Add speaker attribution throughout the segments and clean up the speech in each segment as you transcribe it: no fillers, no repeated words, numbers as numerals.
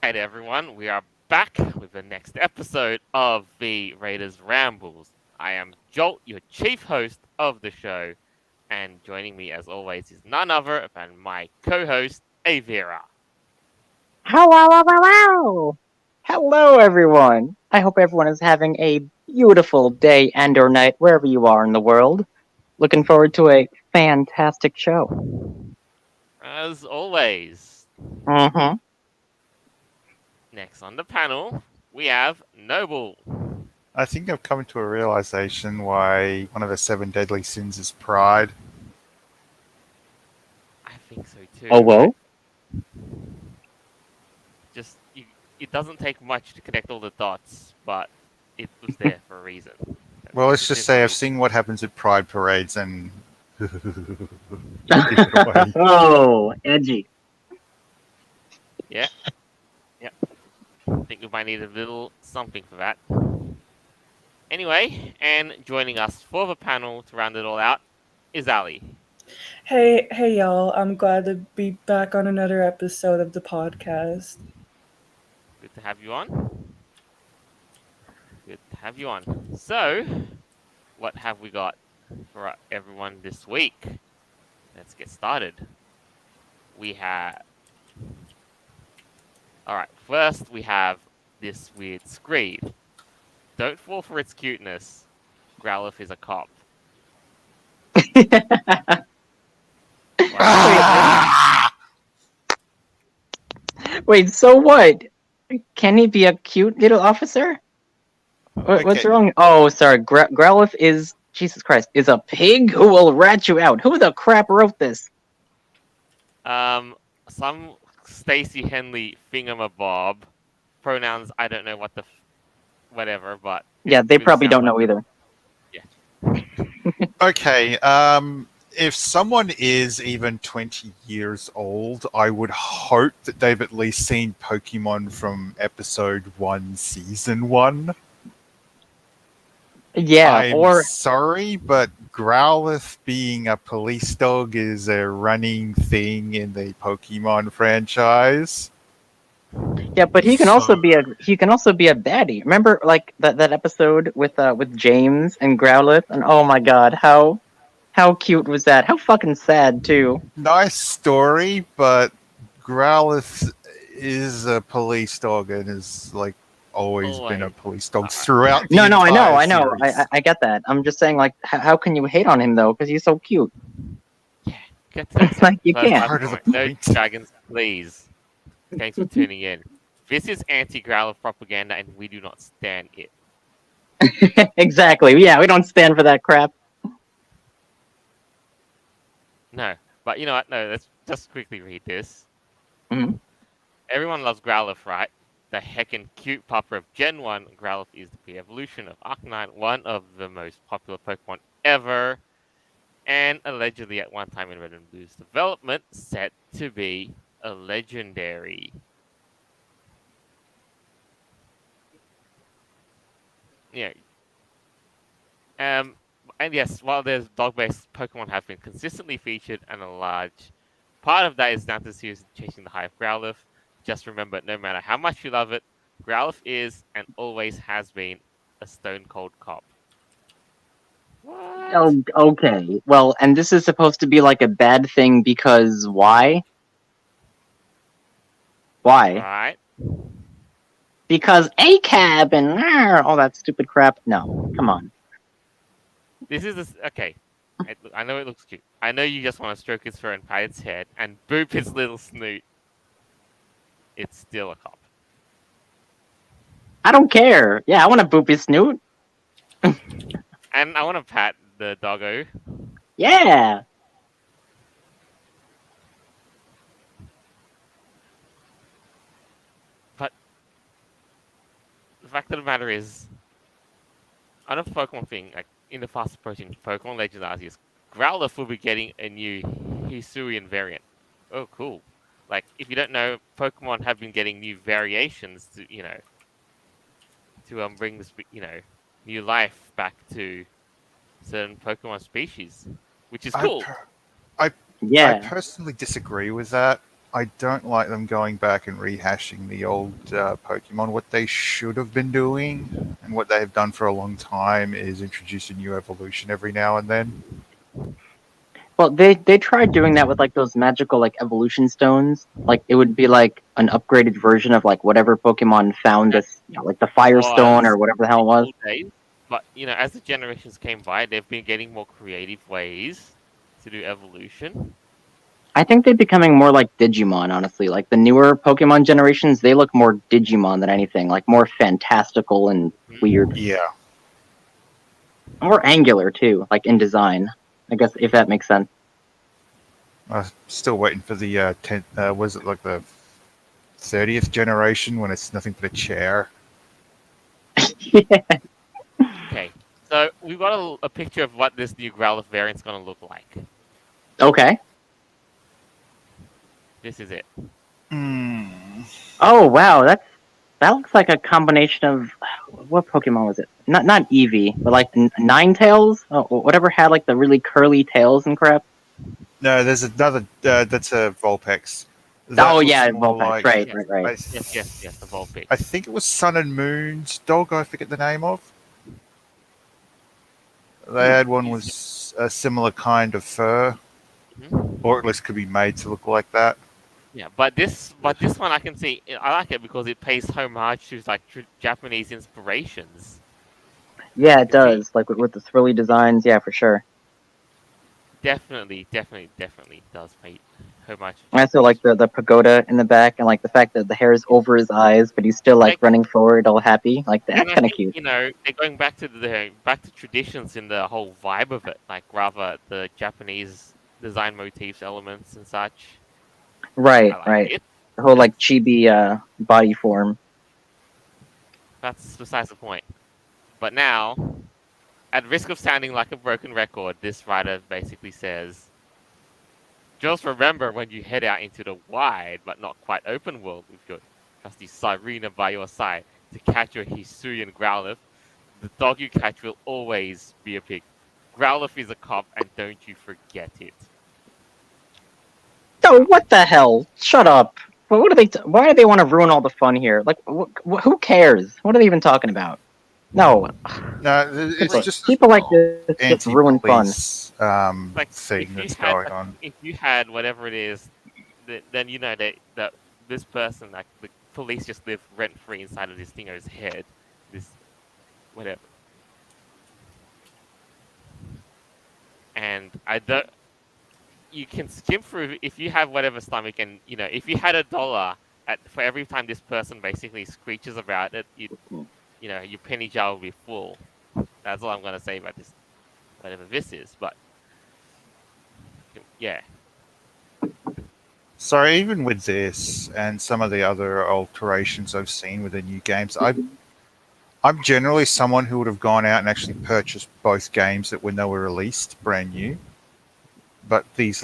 Speaker 1: Alright, everyone, we are back with the next episode of the Raiders Rambles. I am Jolt, your chief host of the show, and joining me, as always, is none other than my co-host, Avira.
Speaker 2: Hello, hello, hello. Hello, everyone. I hope everyone is having a beautiful day and or night wherever you are in the world. Looking forward to a fantastic show.
Speaker 1: As always,
Speaker 2: Mm-hmm.
Speaker 1: next on the panel, we have Noble.
Speaker 3: I think I've come to a realization why one of the seven deadly sins is pride.
Speaker 1: I think so
Speaker 2: Oh,
Speaker 1: too.
Speaker 2: well.
Speaker 1: Just, it doesn't take much to connect all the dots, but it was there for a reason.
Speaker 3: Well,
Speaker 1: It's
Speaker 3: let's
Speaker 1: a
Speaker 3: just
Speaker 1: simple
Speaker 3: say I've
Speaker 1: reason.
Speaker 3: seen what happens at pride parades and give it away.
Speaker 2: Oh, edgy.
Speaker 1: Yeah, yeah. I think we might need a little something for that. Anyway, and joining us for the panel to round it all out is Ali.
Speaker 4: Hey, y'all. I'm glad to be back on another episode of the podcast.
Speaker 1: Good to have you on. Good to have you on. So, what have we got for everyone this week? Let's get started. We have. Alright, first we have this weird screed. Don't fall for its cuteness. Growlithe is a cop.
Speaker 3: Ah!
Speaker 2: Wait, so what? Can he be a cute little officer? What's
Speaker 3: Okay.
Speaker 2: wrong? Oh, sorry. Growlithe is, Jesus Christ, is a pig who will rat you out. Who the crap wrote this?
Speaker 1: Some Stacy Henley thingamabob. Pronouns, I don't know what the whatever, but
Speaker 2: Yeah, they
Speaker 1: really
Speaker 2: probably
Speaker 1: sounds
Speaker 2: don't
Speaker 1: like
Speaker 2: know either.
Speaker 3: Okay. If someone is even 20 years old, I would hope that they've at least seen Pokemon from episode 1, season 1.
Speaker 2: Yeah,
Speaker 3: I'm
Speaker 2: or
Speaker 3: sorry, but Growlithe being a police dog is a running thing in the Pokemon franchise.
Speaker 2: yeah, but he can
Speaker 3: So,
Speaker 2: also be a baddie. Remember, like that episode with James and Growlithe, and oh my god, how cute was that? How fucking sad too.
Speaker 3: nice story, but Growlithe is a police dog and is like always been a
Speaker 1: Always.
Speaker 3: police dog throughout the
Speaker 2: No, I know,
Speaker 3: entire
Speaker 2: I know,
Speaker 3: series.
Speaker 2: I get that. I'm just saying, like, how can you hate on him though? Because he's so cute.
Speaker 1: Get to that
Speaker 2: Like, you
Speaker 1: first
Speaker 2: can't.
Speaker 3: Part of the
Speaker 1: point. No
Speaker 3: point.
Speaker 1: dragons, please. Thanks for tuning in. This is anti-Growlithe propaganda, and we do not stand it.
Speaker 2: Exactly. Yeah, we don't stand for that crap.
Speaker 1: No, but you know what? No, let's just quickly read this.
Speaker 2: Mhm.
Speaker 1: Everyone loves Growlithe, right? The heckin' cute pupper of Gen 1, Growlithe is the evolution of Arcanine, one of the most popular Pokemon ever, and allegedly at one time in Red and Blue's development, set to be a legendary. Yeah. And yes, while there's dog-based Pokemon have been consistently featured, and a large part of that is down to the series chasing the high of Growlithe, just remember, no matter how much you love it, Growlithe is and always has been a stone cold cop. What?
Speaker 2: Oh, okay. Well, and this is supposed to be like a bad thing because why? Why?
Speaker 1: Right?
Speaker 2: Because ACAB and all that stupid crap. No, come on.
Speaker 1: This is okay. I know it looks cute. I know you just want to stroke its fur and pat its head and boop its little snoot. It's still a cop.
Speaker 2: I don't care. Yeah, I want to boop his snoot.
Speaker 1: And I want to pat the doggo.
Speaker 2: Yeah.
Speaker 1: But the fact of the matter is, on a Pokemon thing, like in the fast approaching Pokemon Legends Arceus, Growlithe will be getting a new Hisuian variant. Oh, cool. Like, if you don't know, Pokemon have been getting new variations to, bring this, new life back to certain Pokemon species, which is
Speaker 3: I,
Speaker 1: cool.
Speaker 3: per- I
Speaker 2: Yeah.
Speaker 3: personally disagree with that. I don't like them going back and rehashing the old Pokemon. What they should have been doing, and what they have done for a long time, is introduce a new evolution every now and then.
Speaker 2: Well, they tried doing that with like those magical like evolution stones. Like it would be like an upgraded version of like whatever Pokemon found
Speaker 1: That
Speaker 2: this, like the Firestone or
Speaker 1: was
Speaker 2: whatever the hell
Speaker 1: in
Speaker 2: it
Speaker 1: the
Speaker 2: was.
Speaker 1: old days. But as the generations came by, they've been getting more creative ways to do evolution.
Speaker 2: I think they're becoming more like Digimon, honestly. Like the newer Pokemon generations, they look more Digimon than anything, like more fantastical and weird.
Speaker 3: Yeah.
Speaker 2: More angular too, like in design. I guess if that makes sense.
Speaker 3: I'm still waiting for the 10th, was it like the 30th generation when it's nothing but a chair?
Speaker 1: Okay, so we've got a picture of what this new Growlithe variant's going to look like.
Speaker 2: Okay.
Speaker 1: This is it.
Speaker 3: Hmm.
Speaker 2: Oh wow, that looks like a combination of what Pokemon was it? Not Eevee, but like Ninetales, whatever had like the really curly tails and crap.
Speaker 3: No, there's another. That's a Vulpix.
Speaker 2: Oh
Speaker 3: That looks
Speaker 2: yeah,
Speaker 3: more
Speaker 2: Vulpix,
Speaker 3: like.
Speaker 2: right,
Speaker 1: Yes,
Speaker 2: right, right.
Speaker 3: I,
Speaker 1: yes, the Vulpix.
Speaker 3: I think it was Sun and Moon's dog. I forget the name of. They had one
Speaker 1: Is-
Speaker 3: was a similar kind of fur,
Speaker 1: Mhm.
Speaker 3: or at least could be made to look like that.
Speaker 1: Yeah, but this one I can see. I like it because it pays homage to like Japanese inspirations.
Speaker 2: Yeah, it
Speaker 1: You can see
Speaker 2: does. Like with the swirly designs, yeah, for sure.
Speaker 1: definitely does pay homage to
Speaker 2: I also like
Speaker 1: Japanese.
Speaker 2: the pagoda in the back and like the fact that the hair's over his eyes, but he's still like
Speaker 1: Like,
Speaker 2: running forward, all happy. Like
Speaker 1: and
Speaker 2: that's
Speaker 1: I
Speaker 2: kind of
Speaker 1: think
Speaker 2: cute.
Speaker 1: they're going back to traditions in the whole vibe of it, like rather the Japanese design motifs, elements, and such. I
Speaker 2: Right,
Speaker 1: like
Speaker 2: right.
Speaker 1: it.
Speaker 2: The whole like
Speaker 1: That's
Speaker 2: chibi body form.
Speaker 1: that's besides the point. But now, at risk of sounding like a broken record, this writer basically says, just remember when you head out into the wide but not quite open world with your trusty Sirena by your side to catch your Hisuian Growlithe, the dog you catch will always be a pig. Growlithe is a cop and don't you forget it.
Speaker 2: Oh, what the hell? Shut up. What are they? Why do they want to ruin all the fun here? Like, who cares? What are they even talking about? No,
Speaker 3: No, it's
Speaker 2: people,
Speaker 3: just
Speaker 2: people like
Speaker 3: a
Speaker 2: this just ruin fun.
Speaker 3: anti-police
Speaker 1: Like
Speaker 3: thing that's going on.
Speaker 1: if you had whatever it is, then you know that this person, like the police, just live rent free inside of this thingo's head. This whatever. And I don't. You can skim through if you have whatever stomach, and if you had $1 for every time this person basically screeches about it, your penny jar will be full. That's all I'm gonna say about this, whatever this is. But yeah,
Speaker 3: So even with this and some of the other alterations I've seen with the new games, I'm generally someone who would have gone out and actually purchased both games that when they were released, brand new. But this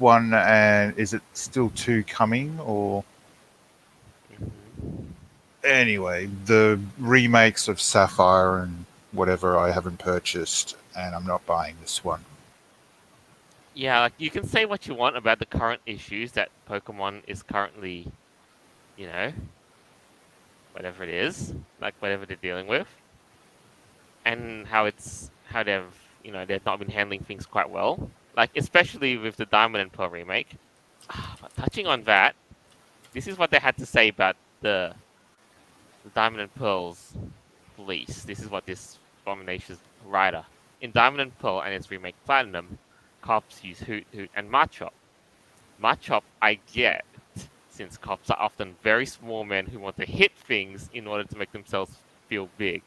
Speaker 3: one, and is it still two coming? Or
Speaker 1: mhm.
Speaker 3: anyway, the remakes of Sapphire and whatever I haven't purchased, and I'm not buying this one.
Speaker 1: Yeah, like you can say what you want about the current issues that Pokemon is currently, you know, whatever it is, like whatever they're dealing with, and how they've not been handling things quite well. Like especially with the Diamond and Pearl remake. But touching on that, this is what they had to say about the Diamond and Pearl's police. This is what this Abomination's writer in Diamond and Pearl and its remake Platinum, cops use Hoot Hoot and Machop. Machop I get, since cops are often very small men who want to hit things in order to make themselves feel big.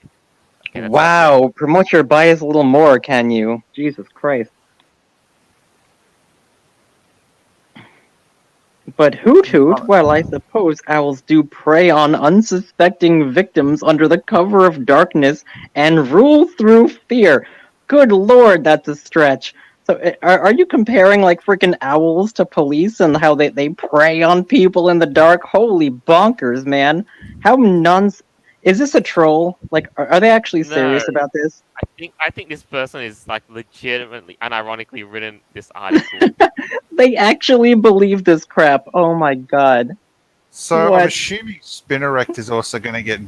Speaker 1: Okay, that's what they.
Speaker 2: Wow, promote your bias a little more, can you? Jesus Christ. But hoot hoot, well, I suppose owls do prey on unsuspecting victims under the cover of darkness and rule through fear. Good lord, that's a stretch. So, are you comparing like freaking owls to police and how they prey on people in the dark? Holy bonkers, man! How nuns! Is this a troll? Like, are they actually
Speaker 1: No,
Speaker 2: serious about this?
Speaker 1: I think this person is like legitimately, unironically written this article.
Speaker 2: They actually believe this crap. Oh my god.
Speaker 3: So I'm
Speaker 2: What?
Speaker 3: assuming Spinnerect is also going to get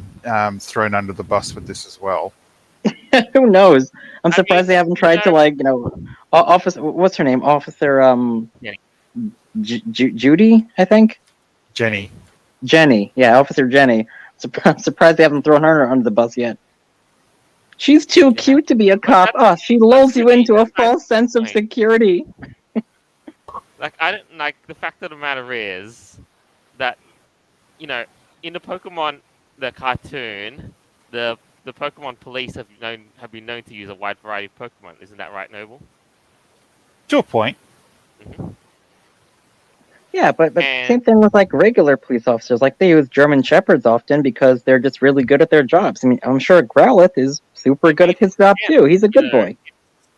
Speaker 3: thrown under the bus with this as well.
Speaker 2: Who knows? I'm
Speaker 1: I mean,
Speaker 2: surprised they haven't
Speaker 1: you
Speaker 2: tried to,
Speaker 1: know,
Speaker 2: like, officer. What's her name? Officer
Speaker 1: yeah,
Speaker 2: Judy, I think.
Speaker 3: Jenny.
Speaker 2: Jenny. Yeah, Officer Jenny. I'm surprised they haven't thrown her under the bus yet. She's too
Speaker 1: yeah.
Speaker 2: cute to be a
Speaker 1: But
Speaker 2: cop. Oh, she lulls you into a
Speaker 1: that's not
Speaker 2: false sense
Speaker 1: the
Speaker 2: of
Speaker 1: point.
Speaker 2: security.
Speaker 1: Like I don't like the fact of the matter is that you know in the Pokemon the cartoon the Pokemon police have been known to use a wide variety of Pokemon. Isn't that right, Noble?
Speaker 3: To a point.
Speaker 1: Hmm.
Speaker 2: Yeah, but
Speaker 1: And
Speaker 2: same thing with like regular police officers. Like they use German shepherds often because they're just really good at their jobs. I mean, I'm sure Growlithe is super
Speaker 1: I
Speaker 2: good
Speaker 1: mean,
Speaker 2: at his job
Speaker 1: again,
Speaker 2: too. He's a
Speaker 1: you
Speaker 2: good
Speaker 1: know,
Speaker 2: boy.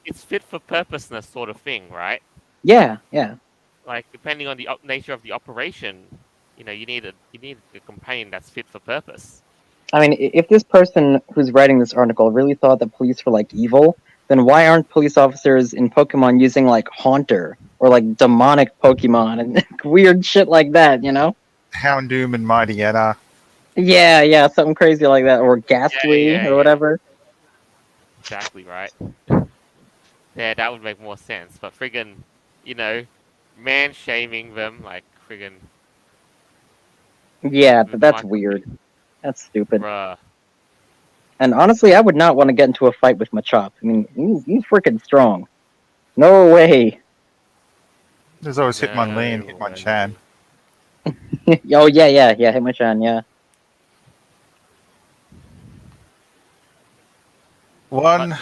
Speaker 1: it's fit for purposeness sort of thing, right?
Speaker 2: Yeah, yeah.
Speaker 1: Like depending on the nature of the operation, you need a companion that's fit for purpose.
Speaker 2: I mean, if this person who's writing this article really thought that police were like evil, then why aren't police officers in Pokemon using like Haunter or like demonic Pokemon and weird shit like that? You know?
Speaker 3: Houndoom and Mightyena.
Speaker 2: Yeah, yeah, something crazy like that, or
Speaker 1: Yeah,
Speaker 2: Ghastly
Speaker 1: yeah,
Speaker 2: or
Speaker 1: yeah.
Speaker 2: whatever.
Speaker 1: Exactly right. Yeah, that would make more sense. But friggin', you know, man shaming them like friggin'
Speaker 2: Yeah,
Speaker 1: with
Speaker 2: that's
Speaker 1: my
Speaker 2: weird. That's stupid.
Speaker 1: bruh.
Speaker 2: And honestly, I would not want to get into a fight with Machop. I mean, he's freaking strong. No way.
Speaker 3: There's always Hitmonlee and
Speaker 1: No
Speaker 3: Hitmonchan.
Speaker 1: way.
Speaker 2: Oh yeah, yeah, yeah. Hitmonchan, yeah.
Speaker 1: But
Speaker 3: One,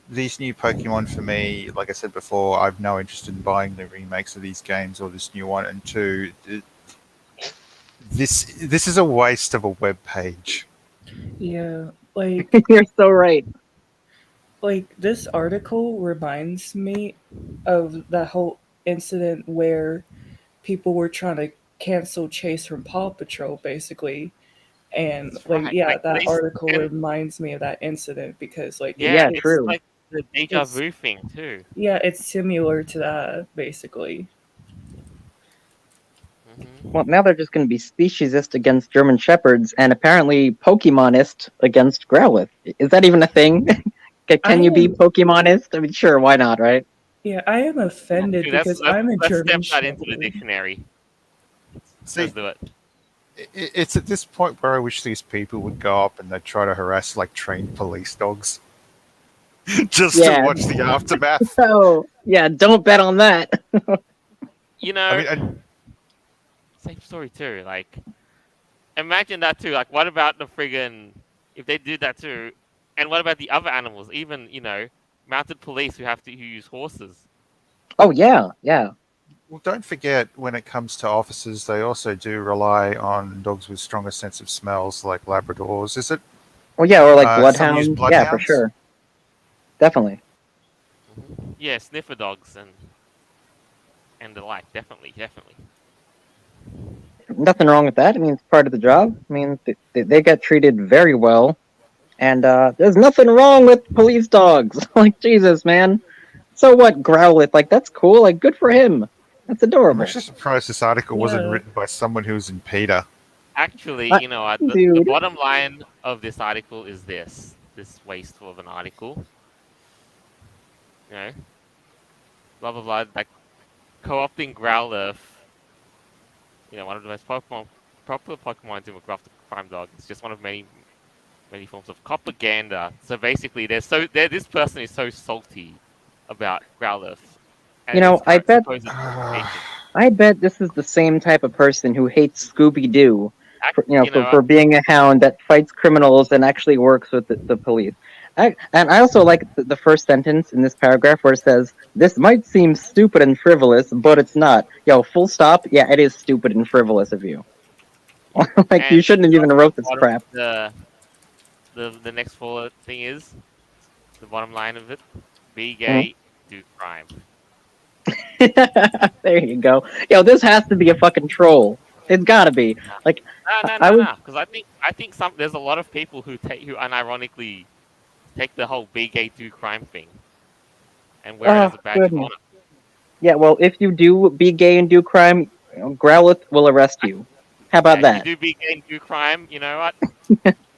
Speaker 3: these new Pokemon for me, like I said before, I've no interest in buying the remakes of these games or this new one. And two, this is a waste of a web page.
Speaker 4: Yeah, like
Speaker 2: You're so right.
Speaker 4: this article reminds me of that whole incident where people were trying to cancel Chase from Paw Patrol, basically. And
Speaker 1: that's right.
Speaker 4: yeah,
Speaker 1: Like
Speaker 4: that article
Speaker 1: and
Speaker 4: reminds me of that incident because
Speaker 1: yeah,
Speaker 2: Yeah,
Speaker 1: it's
Speaker 2: true.
Speaker 1: like the deja
Speaker 4: it's
Speaker 1: vu thing too.
Speaker 4: yeah, it's similar to that basically.
Speaker 2: Well,
Speaker 1: Hmm.
Speaker 2: now they're just going to be speciesist against German Shepherds and apparently Pokemonist against Growlithe. Is that even a thing?
Speaker 4: I
Speaker 2: Can you be
Speaker 4: am
Speaker 2: Pokemonist? I mean, sure, why not, right?
Speaker 4: Yeah, I am offended
Speaker 1: Dude, let's
Speaker 4: because
Speaker 1: let's
Speaker 4: I'm a
Speaker 1: let's
Speaker 4: German
Speaker 1: step that into the
Speaker 4: Shepherd.
Speaker 1: dictionary. Let's
Speaker 3: See,
Speaker 1: do it.
Speaker 3: it's at this point where I wish these people would go up and they'd try to harass like trained police dogs just to
Speaker 2: Yeah.
Speaker 3: watch the aftermath.
Speaker 2: Oh, yeah, don't bet on that.
Speaker 1: You
Speaker 3: I
Speaker 1: know,
Speaker 3: mean, I,
Speaker 1: same story too. Like imagine that too. Like what about the friggin' if they did that too? And what about the other animals? Even mounted police who use horses.
Speaker 2: Oh, yeah, yeah.
Speaker 3: well, don't forget when it comes to officers, they also do rely on dogs with stronger sense of smells, like Labradors. Is it?
Speaker 2: Well, yeah, or like
Speaker 3: Some use
Speaker 2: Bloodhounds. Yeah, for
Speaker 3: bloodhounds.
Speaker 2: sure. Definitely.
Speaker 1: Yeah, sniffer dogs and the like. Definitely, definitely.
Speaker 2: Nothing wrong with that. I mean, it's part of the job. I mean, they get treated very well. And there's nothing wrong with police dogs. Like, Jesus, man. So what, Growlithe? Like, that's cool. Like, good for him. That's
Speaker 3: I'm
Speaker 2: adorable.
Speaker 3: actually surprised this article wasn't
Speaker 4: Yeah,
Speaker 3: written by someone who's in PETA.
Speaker 1: Actually,
Speaker 2: Uh,
Speaker 1: the
Speaker 2: dude.
Speaker 1: bottom line of this article is this wasteful of an article. You know, blah blah blah. Like co-opting Growlithe. One of the most popular Pokemon demographic crime dog. It's just one of many forms of propaganda. So basically, this person is so salty about Growlithe
Speaker 2: You
Speaker 1: and its
Speaker 2: know,
Speaker 1: current supposed reputation.
Speaker 2: I bet this is the same type of person who hates Scooby Doo
Speaker 1: Act,
Speaker 2: for,
Speaker 1: you know,
Speaker 2: for being a hound that fights criminals and actually works with the police. And I also like the first sentence in this paragraph where it says, "This might seem stupid and frivolous, but it's not." Yo, full stop. Yeah, it is stupid and frivolous of you. Like, you
Speaker 1: and
Speaker 2: shouldn't have
Speaker 1: you know
Speaker 2: even
Speaker 1: what
Speaker 2: wrote this crap.
Speaker 1: the next forward thing is the bottom line of it: be
Speaker 2: Mhm.
Speaker 1: gay, do crime.
Speaker 2: There you go. Yo, this has to be a fucking troll. It's gotta be. Like
Speaker 1: No, no,
Speaker 2: I
Speaker 1: no,
Speaker 2: was.
Speaker 1: no. Because I think there's a lot of people who unironically take the whole be gay do crime thing and wear it
Speaker 2: Oh
Speaker 1: as a badge of
Speaker 2: goodness.
Speaker 1: honor.
Speaker 2: Yeah. Well, if you do be gay and do crime, Growlithe will arrest you. How
Speaker 1: Yeah,
Speaker 2: about
Speaker 1: if you
Speaker 2: that?
Speaker 1: do be gay and do crime, you know what?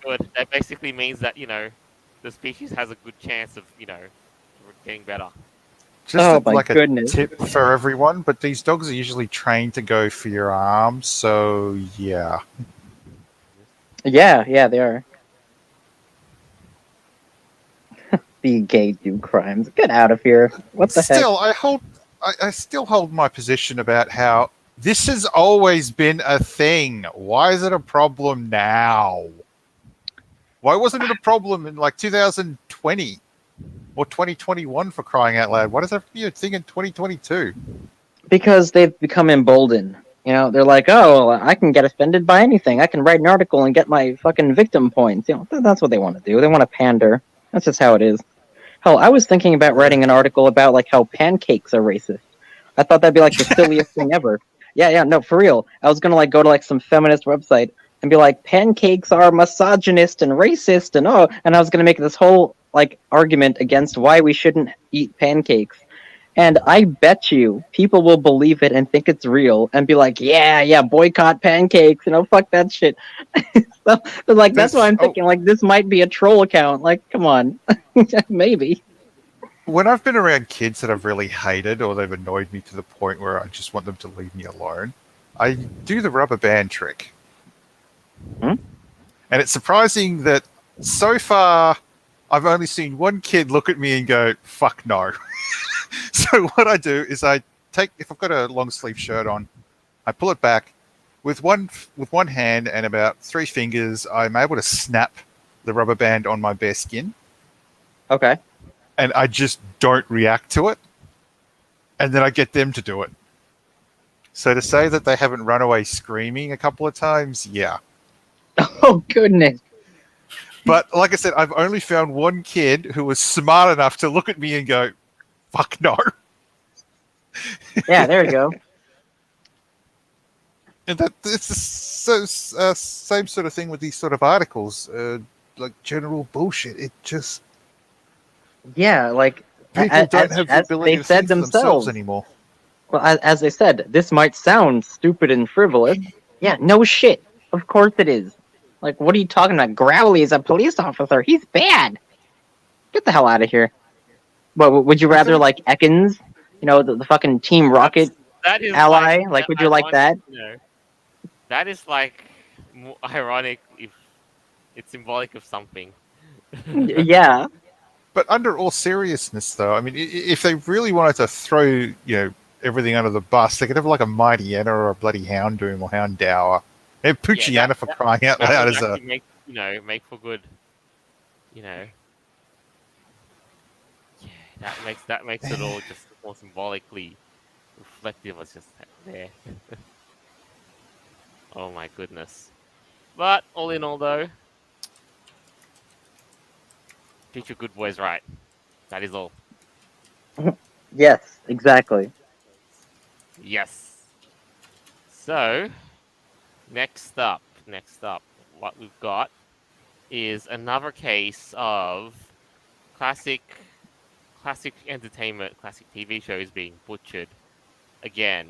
Speaker 1: Good. That basically means that the species has a good chance of getting better.
Speaker 3: Just
Speaker 2: Oh my
Speaker 3: like a
Speaker 2: goodness.
Speaker 3: tip for everyone, but these dogs are usually trained to go for your arms, so yeah.
Speaker 2: Yeah. Yeah. They are. Be gay, do crimes. Get out of here. What the heck?
Speaker 3: Still, I still hold my position about how this has always been a thing. Why is it a problem now? Why wasn't it a problem in like 2020 or 2021 for crying out loud? Why does that be a thing in 2022?
Speaker 2: Because they've become emboldened. They're like, oh, well, I can get offended by anything. I can write an article and get my fucking victim points. That's what they want to do. They want to pander. That's just how it is. Hell, I was thinking about
Speaker 3: Yeah.
Speaker 2: writing an article about like how pancakes are racist. I thought that'd be like the silliest thing ever. Yeah, yeah, no, for real. I was gonna like go to like some feminist website and be like, pancakes are misogynist and racist and and I was gonna make this whole like argument against why we shouldn't eat pancakes. And I bet you people will believe it and think it's real and be like, yeah, yeah, boycott pancakes, fuck that shit. So, like, that's why
Speaker 3: There's
Speaker 2: I'm thinking, like, this might be a troll account. Like, come on. Maybe.
Speaker 3: when I've been around kids that I've really hated or they've annoyed me to the point where I just want them to leave me alone, I do the rubber band trick.
Speaker 2: Hmm?
Speaker 3: And it's surprising that so far I've only seen one kid look at me and go, fuck no. So what I do is if I've got a long sleeve shirt on, I pull it back with one hand and about 3 fingers. I'm able to snap the rubber band on my bare skin,
Speaker 2: Okay.
Speaker 3: and I just don't react to it. And then I get them to do it. So to say that they haven't run away screaming a couple of times, yeah.
Speaker 2: Oh, goodness.
Speaker 3: But like I said, I've only found one kid who was smart enough to look at me and go, fuck no.
Speaker 2: Yeah, there you go.
Speaker 3: And that it's the same sort of thing with these sort of articles, like general bullshit. It just
Speaker 2: Yeah, like,
Speaker 3: people don't have the
Speaker 2: as
Speaker 3: ability
Speaker 2: they
Speaker 3: to
Speaker 2: said
Speaker 3: think for themselves
Speaker 2: themselves.
Speaker 3: anymore.
Speaker 2: Well, as they said, this might sound stupid and frivolous. Yeah, no shit. Of course it is. Like, what are you talking about? Growly is a police officer. He's bad. Get the hell out of here. What, would you
Speaker 3: I
Speaker 2: rather
Speaker 3: think
Speaker 2: like Ekans? The fucking Team Rocket
Speaker 1: That is like
Speaker 2: ally? Like, would you like
Speaker 1: ironic.
Speaker 2: that?
Speaker 1: That is like more ironic if it's symbolic of something.
Speaker 2: Yeah.
Speaker 3: But under all seriousness, though, I mean, if they really wanted to throw, everything under the bus, they could have like a Mighty Anna or a bloody Houndoom or Houndour. And Poochiana for crying out
Speaker 1: That
Speaker 3: loud
Speaker 1: would
Speaker 3: as a...
Speaker 1: actually make for good. Yeah, that makes it all just more symbolically reflective. It's just there. Oh my goodness. But all in all, though, teach your good boys right. That is all.
Speaker 2: Yes, exactly.
Speaker 1: Yes. So, next up, what we've got is another case of classic, classic entertainment, classic TV shows being butchered again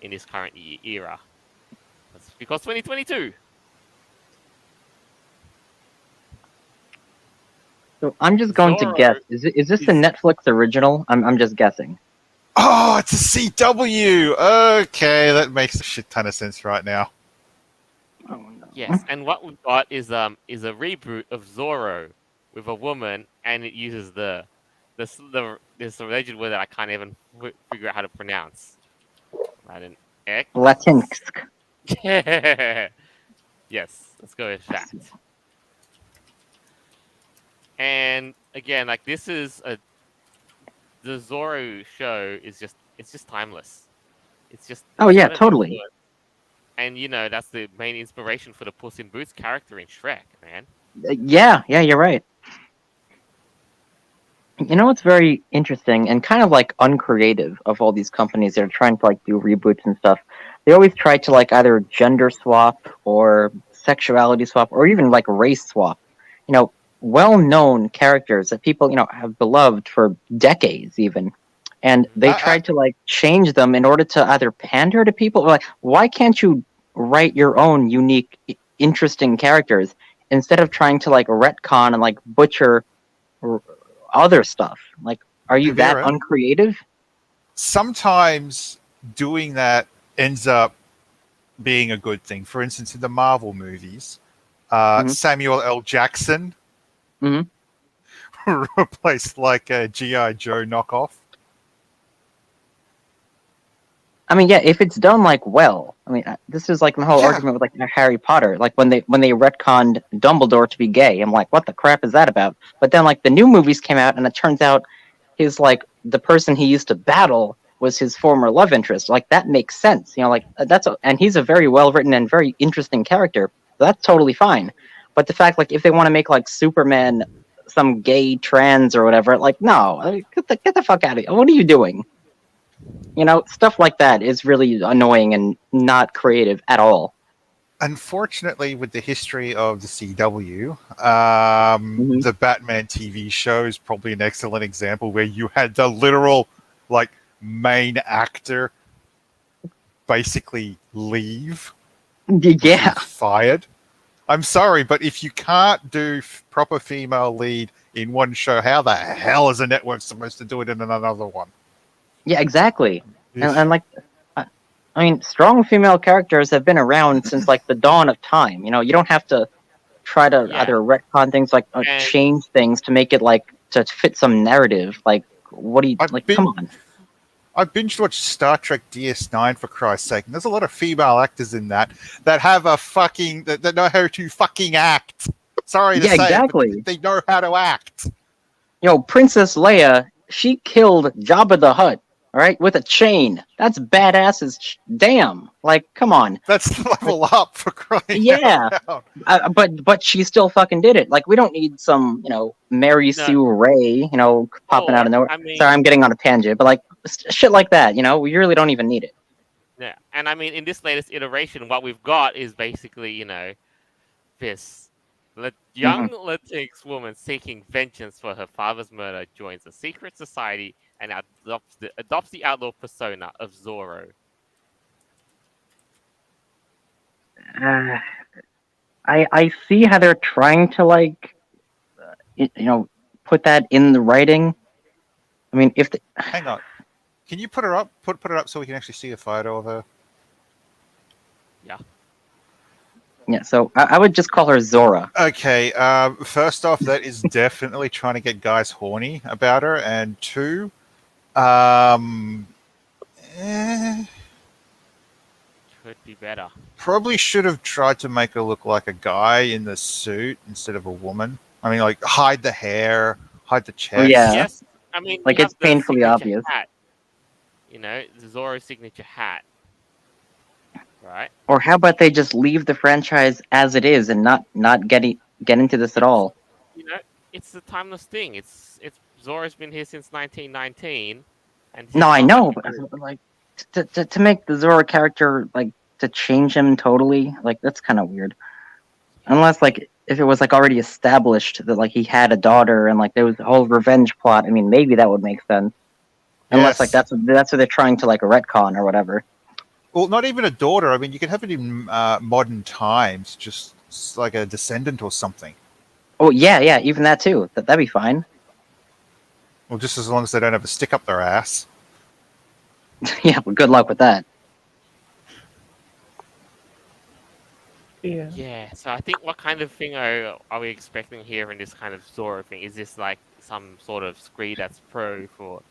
Speaker 1: in this current era. That's because 2022.
Speaker 2: So I'm just going to guess.
Speaker 1: Zorro
Speaker 2: Is this a
Speaker 1: is
Speaker 2: Netflix original? I'm just guessing.
Speaker 3: Oh, it's a CW! Okay, that makes a shit ton of sense right now.
Speaker 2: Oh no.
Speaker 1: yes, and what we've got is a reboot of Zorro with a woman, and it uses this alleged word that I can't even figure out how to pronounce. Latin X.
Speaker 2: Latinsk.
Speaker 1: Yes, let's go with that. And again, like this is the Zorro show is just timeless.
Speaker 2: Oh
Speaker 1: It's
Speaker 2: yeah,
Speaker 1: got an
Speaker 2: totally.
Speaker 1: influence. And that's the main inspiration for the Puss in Boots character in Shrek, man.
Speaker 2: Yeah, yeah, you're right. What's very interesting and kind of like uncreative of all these companies that are trying to like do reboots and stuff. they always try to like either gender swap or sexuality swap or even like race swap. You know, well-known characters that people have beloved for decades even, and they
Speaker 3: I,
Speaker 2: tried to like change them in order to either pander to people. Like, why can't you write your own unique, interesting characters instead of trying to like retcon and like butcher r- other stuff? Like, are you that
Speaker 3: Vera,
Speaker 2: uncreative?
Speaker 3: sometimes doing that ends up being a good thing. For instance, in the Marvel movies,
Speaker 2: Hmm.
Speaker 3: Samuel L. Jackson
Speaker 2: Hmm.
Speaker 3: replaced like a GI Joe knockoff.
Speaker 2: I mean, yeah, if it's done like well. I mean, this is like my whole
Speaker 3: Yeah,
Speaker 2: argument with like Harry Potter. Like when they retconned Dumbledore to be gay, I'm like, what the crap is that about? But then like the new movies came out, and it turns out his like the person he used to battle was his former love interest. Like that makes sense, like and he's a very well written and very interesting character. So that's totally fine. But the fact like if they want to make like Superman some gay trans or whatever, like no, get the fuck out of here. What are you doing? Stuff like that is really annoying and not creative at all.
Speaker 3: unfortunately, with the history of the CW,
Speaker 2: Hmm.
Speaker 3: the Batman TV show is probably an excellent example where you had the literal, like, main actor basically leave, was he
Speaker 2: Yeah,
Speaker 3: fired? I'm sorry, but if you can't do proper female lead in one show, how the hell is a network supposed to do it in another one?
Speaker 2: yeah, exactly. And
Speaker 3: If
Speaker 2: like, I I mean, strong female characters have been around since like the dawn of time. You don't have to try to
Speaker 1: Yeah,
Speaker 2: either retcon things like
Speaker 1: and
Speaker 2: change things to make it like to fit some narrative. Like, what do you
Speaker 3: I've
Speaker 2: like?
Speaker 3: been
Speaker 2: Come on.
Speaker 3: I binge watched Star Trek DS9 for Christ's sake, and there's a lot of female actors in that have a fucking that know how to fucking act. Sorry to
Speaker 2: Yeah,
Speaker 3: say it, but
Speaker 2: exactly.
Speaker 3: they know how to act.
Speaker 2: Princess Leia, she killed Jabba the Hutt, all right, with a chain. That's badass as damn. Like, come on.
Speaker 3: That's
Speaker 2: Like,
Speaker 3: level up for crying out
Speaker 2: yeah,
Speaker 3: loud.
Speaker 2: but she still fucking did it. Like, we don't need some Mary
Speaker 1: no,
Speaker 2: Sue Ray popping out
Speaker 1: or
Speaker 2: of nowhere.
Speaker 1: I
Speaker 2: Sorry,
Speaker 1: mean,
Speaker 2: I'm getting on a tangent, but like shit like that. We really don't even need it.
Speaker 1: yeah, and I mean, in this latest iteration, what we've got is basically, this
Speaker 2: Hmm.
Speaker 1: young Latinx woman seeking vengeance for her father's murder joins a secret society and adopts the outlaw persona of Zorro.
Speaker 2: Uh, I see how they're trying to like put that in the writing. I mean, if the,
Speaker 3: Hang on, can you put her up? Put it up so we can actually see a photo of her.
Speaker 1: Yeah,
Speaker 2: yeah, so I would just call her Zora.
Speaker 3: Okay, first off, that is definitely trying to get guys horny about her, and two, um, eh,
Speaker 1: could be better.
Speaker 3: probably should have tried to make her look like a guy in the suit instead of a woman. I mean, like hide the hair, hide the
Speaker 2: Oh yeah,
Speaker 3: chest.
Speaker 1: Yes, I mean, you
Speaker 2: like it's
Speaker 1: have the
Speaker 2: painfully
Speaker 1: signature
Speaker 2: obvious.
Speaker 1: hat, the Zorro signature hat, right?
Speaker 2: Or how about they just leave the franchise as it is and not get into this at
Speaker 1: It's
Speaker 2: all?
Speaker 1: you know, it's a timeless thing. It's Zorro's been here since 1919, and
Speaker 2: No,
Speaker 1: he's
Speaker 2: I
Speaker 1: not like
Speaker 2: know, but like to make the Zora character like to change him totally, like that's kind of weird. Unless like if it was like already established that like he had a daughter and like there was a whole revenge plot. I mean, maybe that would make sense. Unless like
Speaker 3: Yes.
Speaker 2: that's what they're trying to like retcon or whatever.
Speaker 3: Well, not even a daughter. I mean, you could have it in modern times, just like a descendant or something.
Speaker 2: Oh yeah, yeah, even that too. That'd be fine.
Speaker 3: Well, just as long as they don't have a stick up their ass.
Speaker 2: Yeah, but good luck with that.
Speaker 4: Yeah.
Speaker 1: Yeah, so I think what kind of thing are we expecting here in this kind of Zorro thing? Is this like some sort of scree that's pro for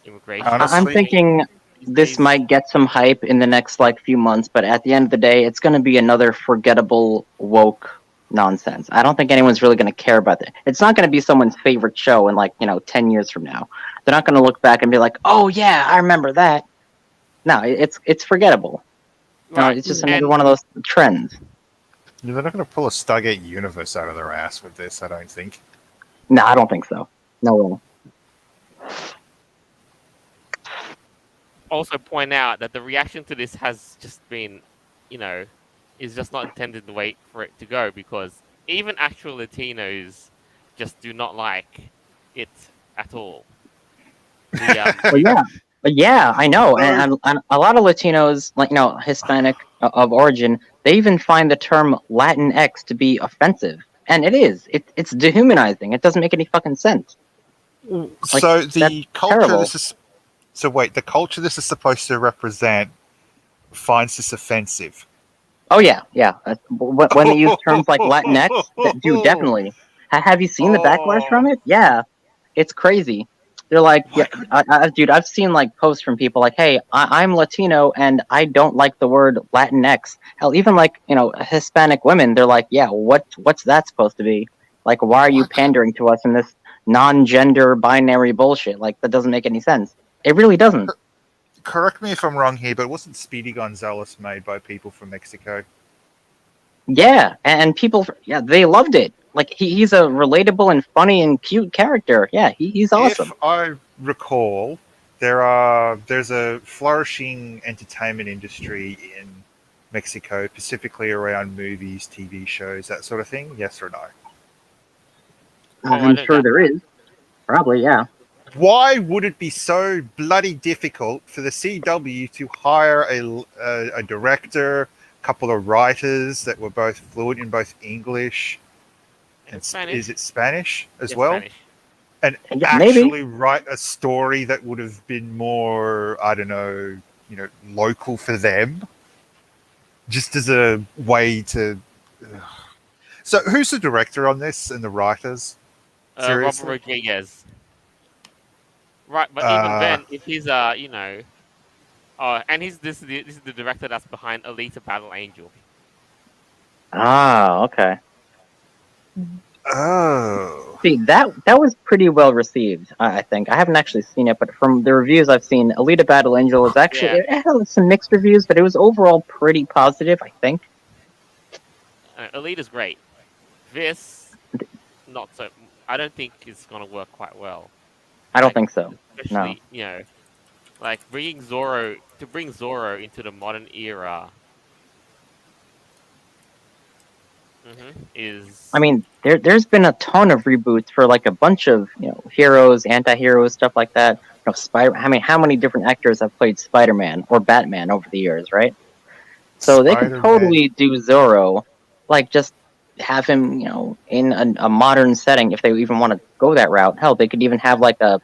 Speaker 1: immigration or
Speaker 2: I'm
Speaker 3: Honestly,
Speaker 1: something
Speaker 2: thinking
Speaker 1: these
Speaker 2: this
Speaker 1: days?
Speaker 2: might get some hype in the next like few months, but at the end of the day, it's going to be another forgettable woke nonsense. I don't think anyone's really going to care about it. It's not going to be someone's favorite show in like 10 years from now. They're not going to look back and be like, "Oh yeah, I remember that." No, it's forgettable.
Speaker 1: Right,
Speaker 2: It's just
Speaker 4: Yeah.
Speaker 2: another
Speaker 1: and
Speaker 2: one of those trends.
Speaker 3: they're not going to pull a Stargate universe out of their ass with this, I don't think.
Speaker 2: No, I don't think so. No way.
Speaker 1: also point out that the reaction to this has just been, you know, is just not intended the way for it to go because even actual Latinos just do not like it at all. The
Speaker 2: Well, yeah, but yeah, I know,
Speaker 3: So
Speaker 2: and a lot of Latinos, like Hispanic of origin, they even find the term Latinx to be offensive, and it is. It's dehumanizing. It doesn't make any fucking sense. Like
Speaker 3: so
Speaker 2: that's
Speaker 3: the culture
Speaker 2: terrible.
Speaker 3: this is so wait, the culture this is supposed to represent finds this offensive.
Speaker 2: Oh yeah, yeah. When they use terms like Latinx, that dude definitely. Have you seen the backlash from
Speaker 3: Oh,
Speaker 2: it? Yeah, it's crazy. They're like, yeah,
Speaker 3: like
Speaker 2: dude, I've seen like posts from people like, hey, I'm Latino and I don't like the word Latinx. Hell, even like Hispanic women, they're like, yeah, what's that supposed to be? Like, why are you
Speaker 3: like
Speaker 2: pandering to us in this non-gender binary bullshit? Like, that doesn't make any sense. It really doesn't.
Speaker 3: correct me if I'm wrong here, but wasn't Speedy Gonzales made by people from Mexico?
Speaker 2: Yeah, and people, yeah, they loved it. Like he's a relatable and funny and cute character. Yeah, he's
Speaker 3: If
Speaker 2: awesome.
Speaker 3: I recall, there's a flourishing entertainment industry in Mexico, specifically around movies, TV shows, that sort of thing. Yes or no?
Speaker 1: oh, I
Speaker 2: I'm
Speaker 1: don't
Speaker 2: sure
Speaker 1: doubt
Speaker 2: there
Speaker 1: that.
Speaker 2: is. Probably, yeah.
Speaker 3: Why would it be so bloody difficult for the CW to hire a director, a couple of writers that were both fluent in both English and
Speaker 1: And Spanish,
Speaker 3: is it Spanish as
Speaker 1: yes,
Speaker 3: well,
Speaker 1: Spanish.
Speaker 3: and
Speaker 2: Yeah, maybe.
Speaker 3: actually write a story that would have been more, I don't know, local for them, just as a way to. So, who's the director on this and the writers?
Speaker 1: Robert
Speaker 3: Seriously,
Speaker 1: Rodriguez. Right, but even
Speaker 3: uh,
Speaker 1: then, if he's oh, and this is the director that's behind Alita: Battle Angel.
Speaker 2: Ah, okay.
Speaker 3: oh,
Speaker 2: See, that was pretty well received. I think I haven't actually seen it, but from the reviews I've seen, Alita: Battle Angel is actually
Speaker 1: Yeah,
Speaker 2: it had some mixed reviews, but it was overall pretty positive. I think.
Speaker 1: Alita's great. This not so. I don't think it's gonna work quite well.
Speaker 2: I don't
Speaker 1: Like
Speaker 2: think so. No.
Speaker 1: especially like bring Zoro into the modern era.
Speaker 2: I
Speaker 1: Is
Speaker 2: mean, there's been a ton of reboots for like a bunch of heroes, anti-heroes, stuff like that. Spider. I mean, how many different actors have played Spider-Man or Batman over the years, right? So they could
Speaker 3: Spider-Man.
Speaker 2: totally do Zorro, like just have him, in a modern setting if they even want to go that route. Hell, they could even have like a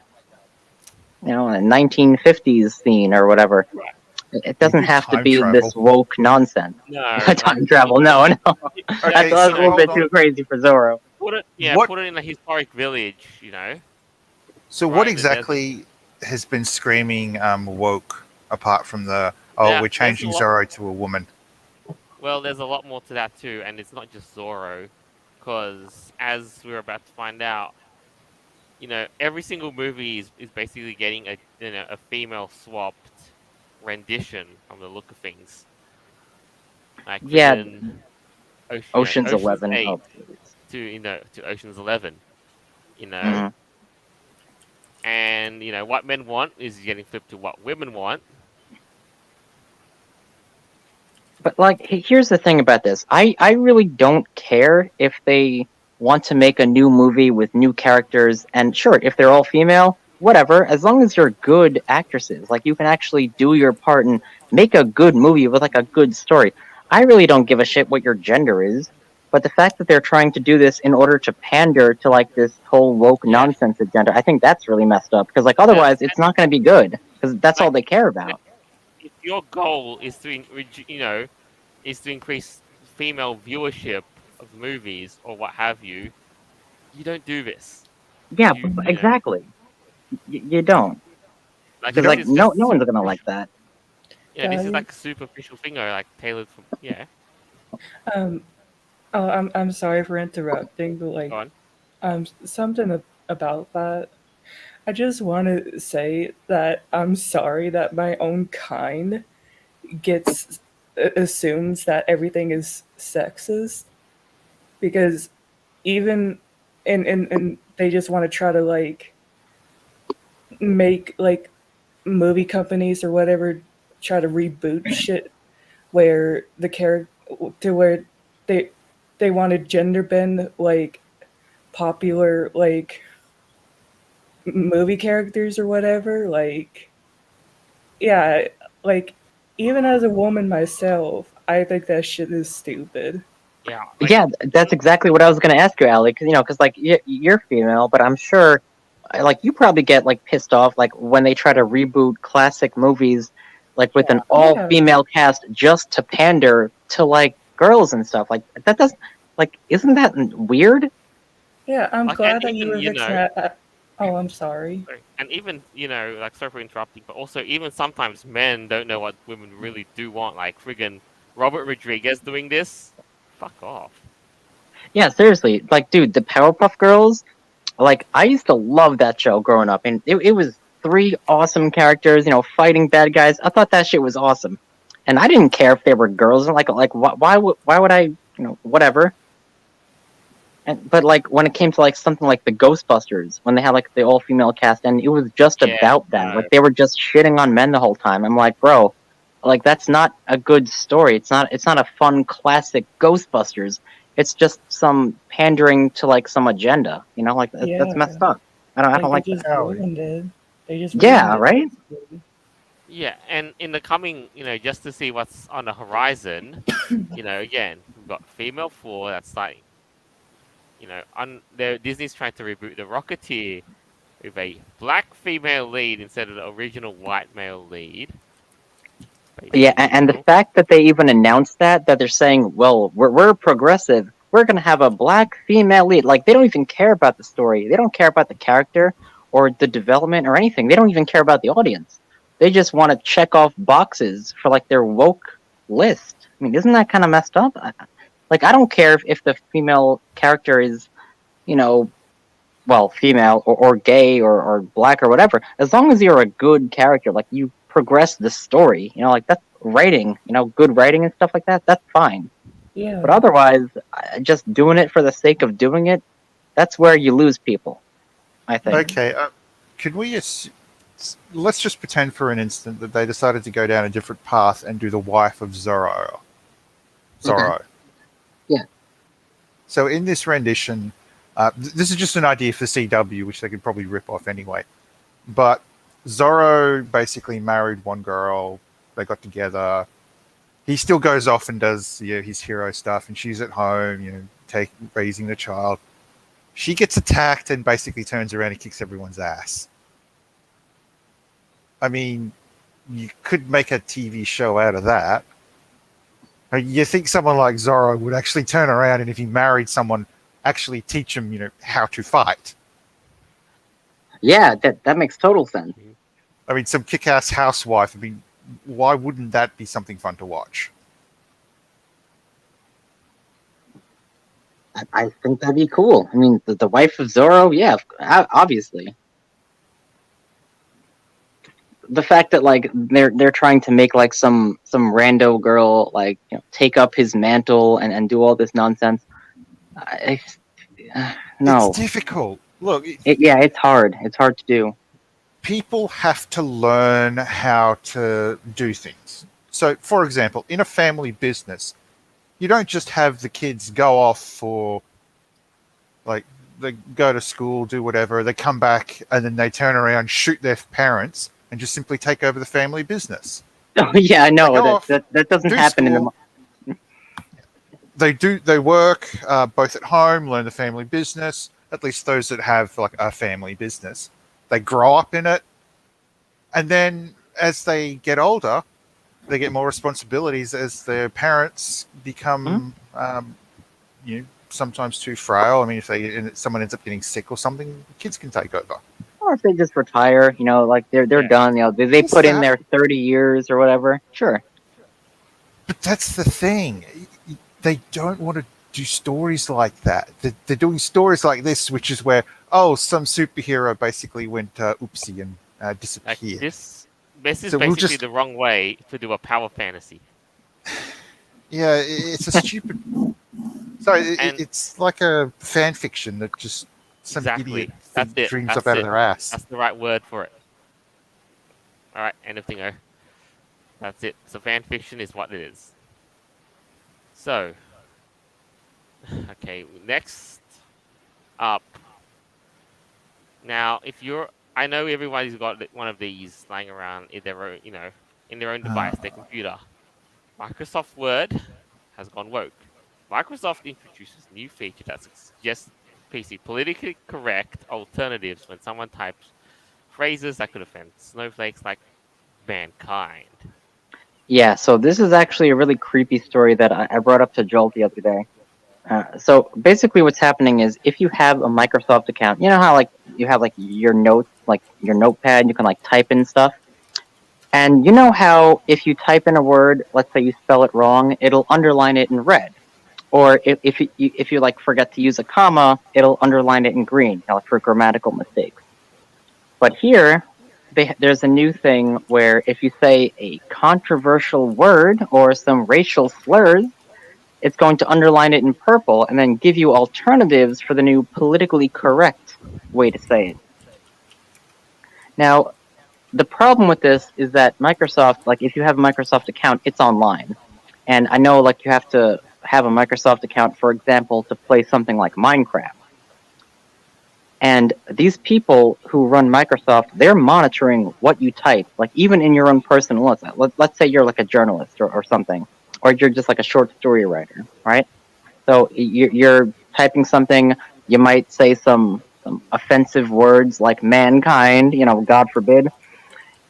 Speaker 2: 1950s scene or whatever.
Speaker 1: right.
Speaker 2: It
Speaker 3: They
Speaker 2: doesn't
Speaker 3: do
Speaker 2: have to
Speaker 3: time
Speaker 2: be this
Speaker 3: travel.
Speaker 2: woke nonsense.
Speaker 1: No, like
Speaker 2: Time travel, no, no,
Speaker 1: like
Speaker 3: Okay,
Speaker 2: that's a
Speaker 3: so
Speaker 2: little
Speaker 3: hold
Speaker 2: bit
Speaker 3: on.
Speaker 2: too crazy for Zorro.
Speaker 3: What
Speaker 1: put it in a historic village.
Speaker 3: So what
Speaker 1: Right in the desert.
Speaker 3: exactly has been screaming woke apart from the we're
Speaker 1: There's a
Speaker 3: changing
Speaker 1: lot.
Speaker 3: Zorro to a woman?
Speaker 1: Well, there's a lot more to that too, and it's not just Zoro, because as we're about to find out, every single movie is basically getting a female swapped rendition from the look of things. Like
Speaker 2: Yeah,
Speaker 1: freaking
Speaker 2: Ocean's
Speaker 1: Ocean's
Speaker 2: 11.
Speaker 1: 8
Speaker 2: Oh, please.
Speaker 1: to Ocean's 11. You know,
Speaker 2: Mhm.
Speaker 1: and what men want is getting flipped to what women want.
Speaker 2: But like, here's the thing about this. I really don't care if they want to make a new movie with new characters, and sure, if they're all female, whatever. As long as they're good actresses, like you can actually do your part and make a good movie with like a good story. I really don't give a shit what your gender is. But the fact that they're trying to do this in order to pander to like this whole woke
Speaker 1: Yeah,
Speaker 2: nonsense agenda, I think that's really messed up. Because like
Speaker 1: and,
Speaker 2: otherwise, it's not going to be good. Because that's all
Speaker 1: like
Speaker 2: they care
Speaker 1: you know,
Speaker 2: about.
Speaker 1: if your goal is is to increase female viewership of movies or what have you, you don't do this.
Speaker 2: Yeah,
Speaker 1: You know,
Speaker 2: exactly. You don't,
Speaker 1: like
Speaker 3: You
Speaker 2: because
Speaker 1: this
Speaker 2: like
Speaker 3: don't.
Speaker 1: is
Speaker 2: no
Speaker 1: just
Speaker 2: one's gonna like
Speaker 1: superficial.
Speaker 2: that.
Speaker 1: This is
Speaker 4: Guys,
Speaker 1: like a superficial thing, or like tailored from. Yeah,
Speaker 4: um, oh, I'm sorry for interrupting, but
Speaker 1: go on.
Speaker 4: something about that. I just want to say that I'm sorry that my own kind gets assumes that everything is sexist because even and they just want to try to like make like movie companies or whatever try to reboot shit where the character to where they they want to gender bend like popular like movie characters or whatever. Like, yeah, like even as a woman myself, I think that shit is stupid.
Speaker 1: Yeah, like
Speaker 2: Yeah, that's exactly what I was going to ask you, Allie. Because like you're female, but I'm sure, like you probably get like pissed off like when they try to reboot classic movies, like with an all
Speaker 4: Yeah,
Speaker 2: female cast just to pander to like girls and stuff. Like that doesn't like isn't that weird?
Speaker 4: yeah. I'm
Speaker 1: like and
Speaker 4: glad that you
Speaker 1: even
Speaker 4: were fixing that. Oh, I'm sorry.
Speaker 1: sorry, and even like sorry for interrupting, but also even sometimes men don't know what women really do want. Like friggin' Robert Rodriguez doing this. Fuck off.
Speaker 2: Yeah, seriously. Like, dude, the Powerpuff Girls. Like, I used to love that show growing up, and it was three awesome characters, fighting bad guys. I thought that shit was awesome, and I didn't care if they were girls. Like, why would I, whatever. But like when it came to like something like the Ghostbusters, when they had like the all female cast, and it was just
Speaker 1: Yeah,
Speaker 2: about that.
Speaker 1: no.
Speaker 2: Like they were just shitting on men the whole time. I'm like, bro, like that's not a good story. It's not a fun classic Ghostbusters. It's just some pandering to like some agenda. Like that's
Speaker 4: Yeah,
Speaker 2: messed up. I
Speaker 4: like
Speaker 2: don't
Speaker 4: they
Speaker 2: like that.
Speaker 4: just
Speaker 3: Allie.
Speaker 4: ruined it. They just ruined
Speaker 2: Yeah,
Speaker 4: it.
Speaker 2: right.
Speaker 4: Basically.
Speaker 1: Yeah, and in the coming, just to see what's on the horizon, again, we've got Female 4 that's starting. Disney's trying to reboot The Rocketeer with a black female lead instead of the original white male lead,
Speaker 2: Yeah,
Speaker 1: basically.
Speaker 2: and the fact that they even announced that they're saying, well, we're progressive. We're gonna have a black female lead. Like they don't even care about the story. They don't care about the character or the development or anything. They don't even care about the audience. They just want to check off boxes for like their woke list. I mean, isn't that kind of messed up? Like I don't care if the female character is, you know, well, female or gay or black or whatever, as long as you're a good character, like you progress the story, like that's writing, good writing and stuff like that, that's fine. But
Speaker 4: Yeah,
Speaker 2: otherwise, just doing it for the sake of doing it, that's where you lose people, I think.
Speaker 4: yeah.
Speaker 3: Okay, could we let's just pretend for an instant that they decided to go down a different path and do the wife of Zorro.
Speaker 2: Okay.
Speaker 3: Zorro.
Speaker 2: Yeah.
Speaker 3: So in this rendition, this is just an idea for CW, which they could probably rip off anyway. But Zorro basically married one girl. They got together. He still goes off and does his hero stuff, and she's at home, raising the child. She gets attacked and basically turns around and kicks everyone's ass. I mean, you could make a TV show out of that. You think someone like Zorro would actually turn around and if he married someone, actually teach him, how to fight?
Speaker 2: Yeah, that makes total sense.
Speaker 3: I mean, some kick-ass housewife. I mean, why wouldn't that be something fun to watch?
Speaker 2: I think that'd be cool. I mean, the wife of Zorro, yeah, obviously. The fact that like they're trying to make like some rando girl like take up his mantle and do all this nonsense. I,
Speaker 3: It's
Speaker 2: no,
Speaker 3: difficult. Look,
Speaker 2: yeah, it's hard. It's hard to do.
Speaker 3: people have to learn how to do things. So, for example, in a family business, you don't just have the kids go off for, like, they go to school, do whatever, they come back, and then they turn around, shoot their parents, and just simply take over the family business.
Speaker 2: Oh yeah, I
Speaker 3: They
Speaker 2: know
Speaker 3: go off,
Speaker 2: that doesn't
Speaker 3: do
Speaker 2: happen in the.
Speaker 3: school, they work both at home, learn the family business. At least those that have like a family business, they grow up in it, and then as they get older, they get more responsibilities as their parents
Speaker 2: Hmm?
Speaker 3: become, sometimes too frail. I mean, if someone ends up getting sick or something, kids can take over.
Speaker 2: Or if they just retire, like they're
Speaker 1: Yeah.
Speaker 2: done. They
Speaker 3: Just
Speaker 2: put in
Speaker 3: that,
Speaker 2: their 30 years or whatever. Sure.
Speaker 3: but that's the thing. They don't want to do stories like that. They're doing stories like this, which is where some superhero basically went oopsie and
Speaker 1: Like
Speaker 3: disappeared.
Speaker 1: this is
Speaker 3: So we'll
Speaker 1: basically
Speaker 3: just
Speaker 1: the wrong way to do a power fantasy.
Speaker 3: it's a stupid. Sorry,
Speaker 1: And
Speaker 3: it's like a fan fiction that just some idiot
Speaker 1: exactly, that's it.
Speaker 3: dreams up
Speaker 1: That's
Speaker 3: out of
Speaker 1: it.
Speaker 3: their ass.
Speaker 1: That's the right word for it. All right, end of thingo. That's it. So fan fiction is what it is. So, okay, next up. Now, if you're, I know everybody's got one of these lying around in their own, in their own device, their computer. Microsoft Word has gone woke. Microsoft introduces new feature that suggests PC politically correct alternatives when someone types phrases that could offend snowflakes like mankind.
Speaker 2: Yeah, so this is actually a really creepy story that I brought up to Joel the other day. So basically, what's happening is if you have a Microsoft account, you know how like you have like your notes, like your notepad, you can like type in stuff. And you know how if you type in a word, let's say you spell it wrong, it'll underline it in red. Or if you like forget to use a comma, it'll underline it in green, like for grammatical mistakes. But here, there's a new thing where if you say a controversial word or some racial slurs, it's going to underline it in purple and then give you alternatives for the new politically correct way to say it. Now, the problem with this is that Microsoft, like if you have a Microsoft account, it's online. And I know like you have to have a Microsoft account, for example, to play something like Minecraft. And these people who run Microsoft, they're monitoring what you type, like even in your own personal list. Let's say you're like a journalist or something, or you're just like a short story writer, right? So you're typing something, you might say some offensive words like mankind, God forbid,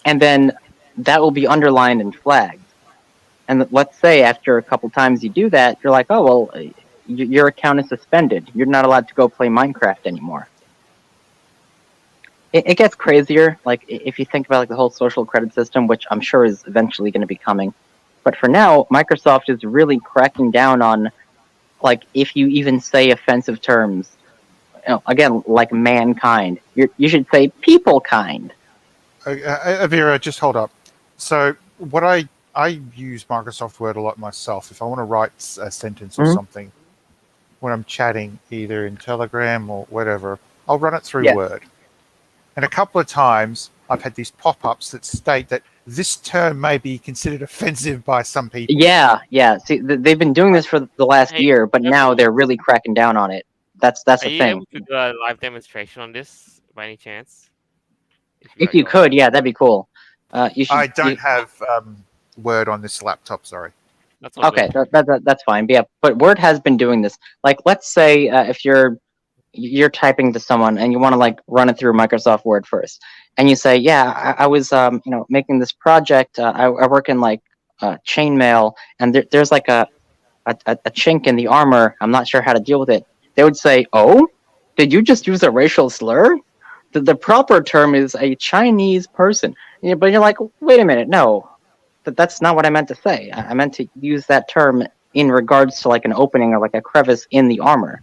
Speaker 2: and then that will be underlined and flagged. And let's say after a couple times you do that, you're like, oh, well, your account is suspended. You're not allowed to go play Minecraft anymore. It gets crazier, like if you think about like the whole social credit system, which I'm sure is eventually going to be coming. But for now, Microsoft is really cracking down on, like, if you even say offensive terms, again, like mankind, you should say people kind.
Speaker 3: Avira, just hold up. So what I use Microsoft Word a lot myself. If I want to write a sentence or something, when I'm chatting either in Telegram or whatever, I'll run it through Word. And a couple of times I've had these pop-ups that state that this term may be considered offensive by some people.
Speaker 2: Yeah. See, they've been doing this for the last year, but now they're really cracking down on it. That's
Speaker 1: Are
Speaker 2: the
Speaker 1: you
Speaker 2: thing.
Speaker 1: able to do a live demonstration on this by any chance?
Speaker 2: If you could, yeah, that'd be cool. You should.
Speaker 3: I don't have Word on this laptop. Sorry.
Speaker 1: That's all
Speaker 2: Okay,
Speaker 1: good.
Speaker 2: that's fine. But yeah, but Word has been doing this. Like, let's say if you're typing to someone and you want to like run it through Microsoft Word first, and you say, yeah, I was making this project. I work in like chainmail, and there's like a chink in the armor. I'm not sure how to deal with it. They would say, oh, did you just use a racial slur? The proper term is a Chinese person. Yeah, but you're like, wait a minute, no, that's not what I meant to say. I meant to use that term in regards to like an opening or like a crevice in the armor.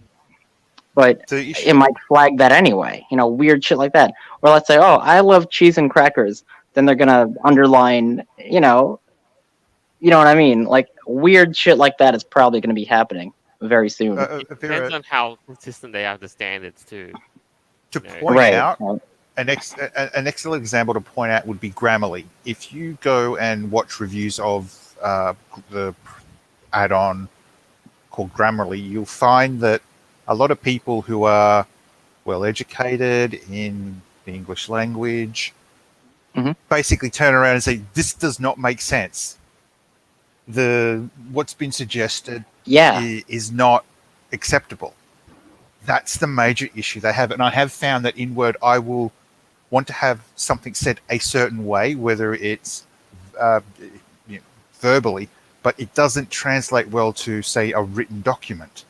Speaker 2: But it might flag that anyway, weird shit like that. Or let's say, oh, I love cheese and crackers. Then they're gonna underline, you know what I mean? Like weird shit like that is probably gonna be happening very soon.
Speaker 1: It depends on how consistent they have the standards too.
Speaker 3: To point out, an excellent example to point out would be Grammarly. If you go and watch reviews of the add-on called Grammarly, you'll find that a lot of people who are well educated in the English language basically turn around and say, this does not make sense. What's been suggested is not acceptable. That's the major issue they have. And I have found that in Word, I will want to have something said a certain way, whether it's verbally, but it doesn't translate well to, say, a written document.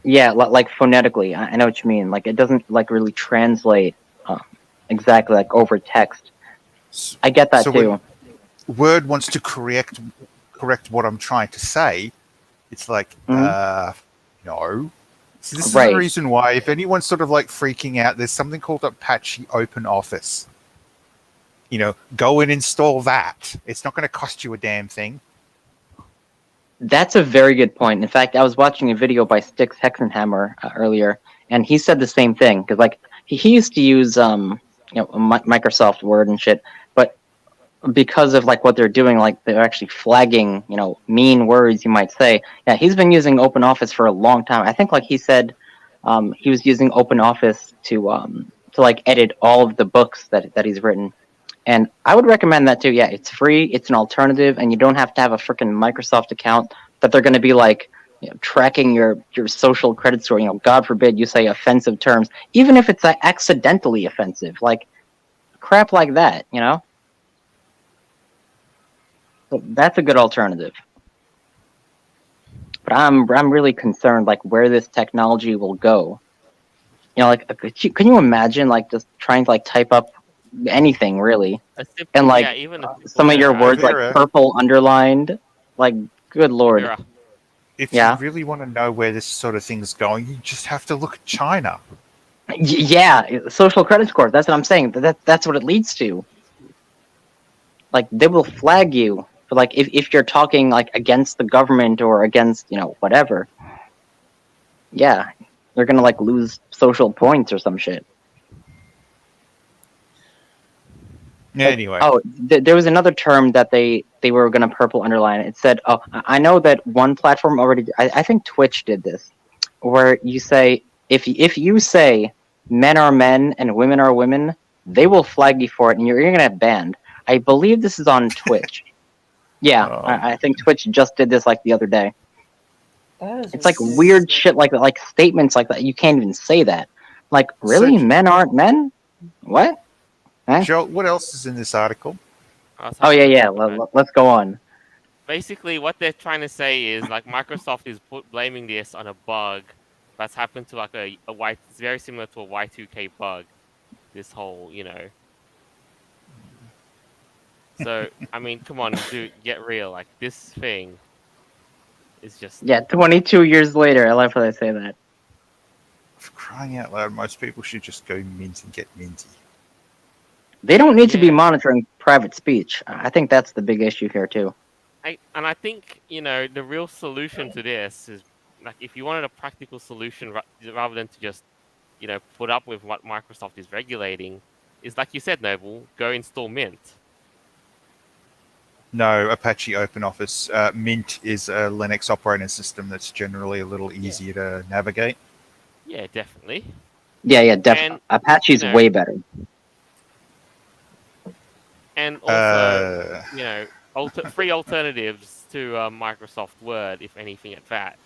Speaker 2: Yeah, like phonetically. I know what you mean. Like it doesn't like really translate exactly like over text. I get that too.
Speaker 3: Word wants to correct what I'm trying to say. It's like, no. So this is the reason why, if anyone's sort of like freaking out, there's something called Apache Open Office. Go and install that. It's not going to cost you a damn thing.
Speaker 2: That's a very good point. In fact, I was watching a video by Styx Hexenhammer earlier, and he said the same thing. Because like he used to use Microsoft Word and shit, but because of like what they're doing, like they're actually flagging, mean words you might say. Yeah, he's been using OpenOffice for a long time. I think like he said, he was using OpenOffice to like edit all of the books that he's written. And I would recommend that too. Yeah, it's free, it's an alternative, and you don't have to have a freaking Microsoft account that they're going to be like tracking your social credit score. God forbid you say offensive terms, even if it's accidentally offensive, like crap like that. So that's a good alternative. But I'm really concerned like where this technology will go. Like can you imagine like just trying to like type up anything really,
Speaker 1: A
Speaker 2: and
Speaker 1: simple,
Speaker 2: like
Speaker 1: yeah, even a simple
Speaker 2: some of your
Speaker 1: letter. I
Speaker 2: words like
Speaker 1: remember
Speaker 3: Vera,
Speaker 2: purple underlined, like good lord.
Speaker 1: Vera.
Speaker 3: if you
Speaker 2: Yeah.
Speaker 3: really want to know where this sort of thing's going, you just have to look at China.
Speaker 2: Yeah, social credit scores. That's what I'm saying. That's what it leads to. Like they will flag you for like if you're talking like against the government or against whatever. Yeah, they're gonna like lose social points or some shit. Like
Speaker 3: Anyway,
Speaker 2: there was another term that they were gonna purple underline. It said, oh, I know that one platform already. I think Twitch did this, where you say if you say men are men and women are women, they will flag you for it, and you're gonna get banned. I believe this is on Twitch. Yeah,
Speaker 3: uh,
Speaker 2: I think Twitch just did this like the other day.
Speaker 4: That is
Speaker 2: It's like
Speaker 4: ridiculous.
Speaker 2: weird shit like statements like that. You can't even say that. Like
Speaker 3: so,
Speaker 2: really, men aren't men? What? Huh?
Speaker 3: Joel, what else is in this article?
Speaker 1: I was
Speaker 2: Oh
Speaker 1: having
Speaker 2: yeah,
Speaker 1: a
Speaker 2: yeah.
Speaker 1: look at.
Speaker 2: Let's go on.
Speaker 1: Basically, what they're trying to say is like Microsoft is blaming this on a bug that's happened to like a Y. It's very similar to a Y2K bug. This whole. So I mean, come on, dude, get real. Like this thing is just
Speaker 2: Yeah, 22 years later. I love how they say that.
Speaker 3: For crying out loud, most people should just go mint and get minty.
Speaker 2: They don't need to be
Speaker 1: yeah.
Speaker 2: monitoring private speech. I think that's the big issue here too.
Speaker 1: I think the real solution to this is like if you wanted a practical solution rather than to just put up with what Microsoft is regulating, is like you said, Noble, go install Mint.
Speaker 3: No, Apache OpenOffice. Mint is a Linux operating system that's generally a little
Speaker 1: Yeah.
Speaker 3: easier to navigate.
Speaker 1: Yeah, definitely.
Speaker 2: Yeah,
Speaker 1: And
Speaker 2: definitely. Apache's way better.
Speaker 1: and also
Speaker 3: Uh,
Speaker 1: free alternatives to Microsoft Word, if anything at that.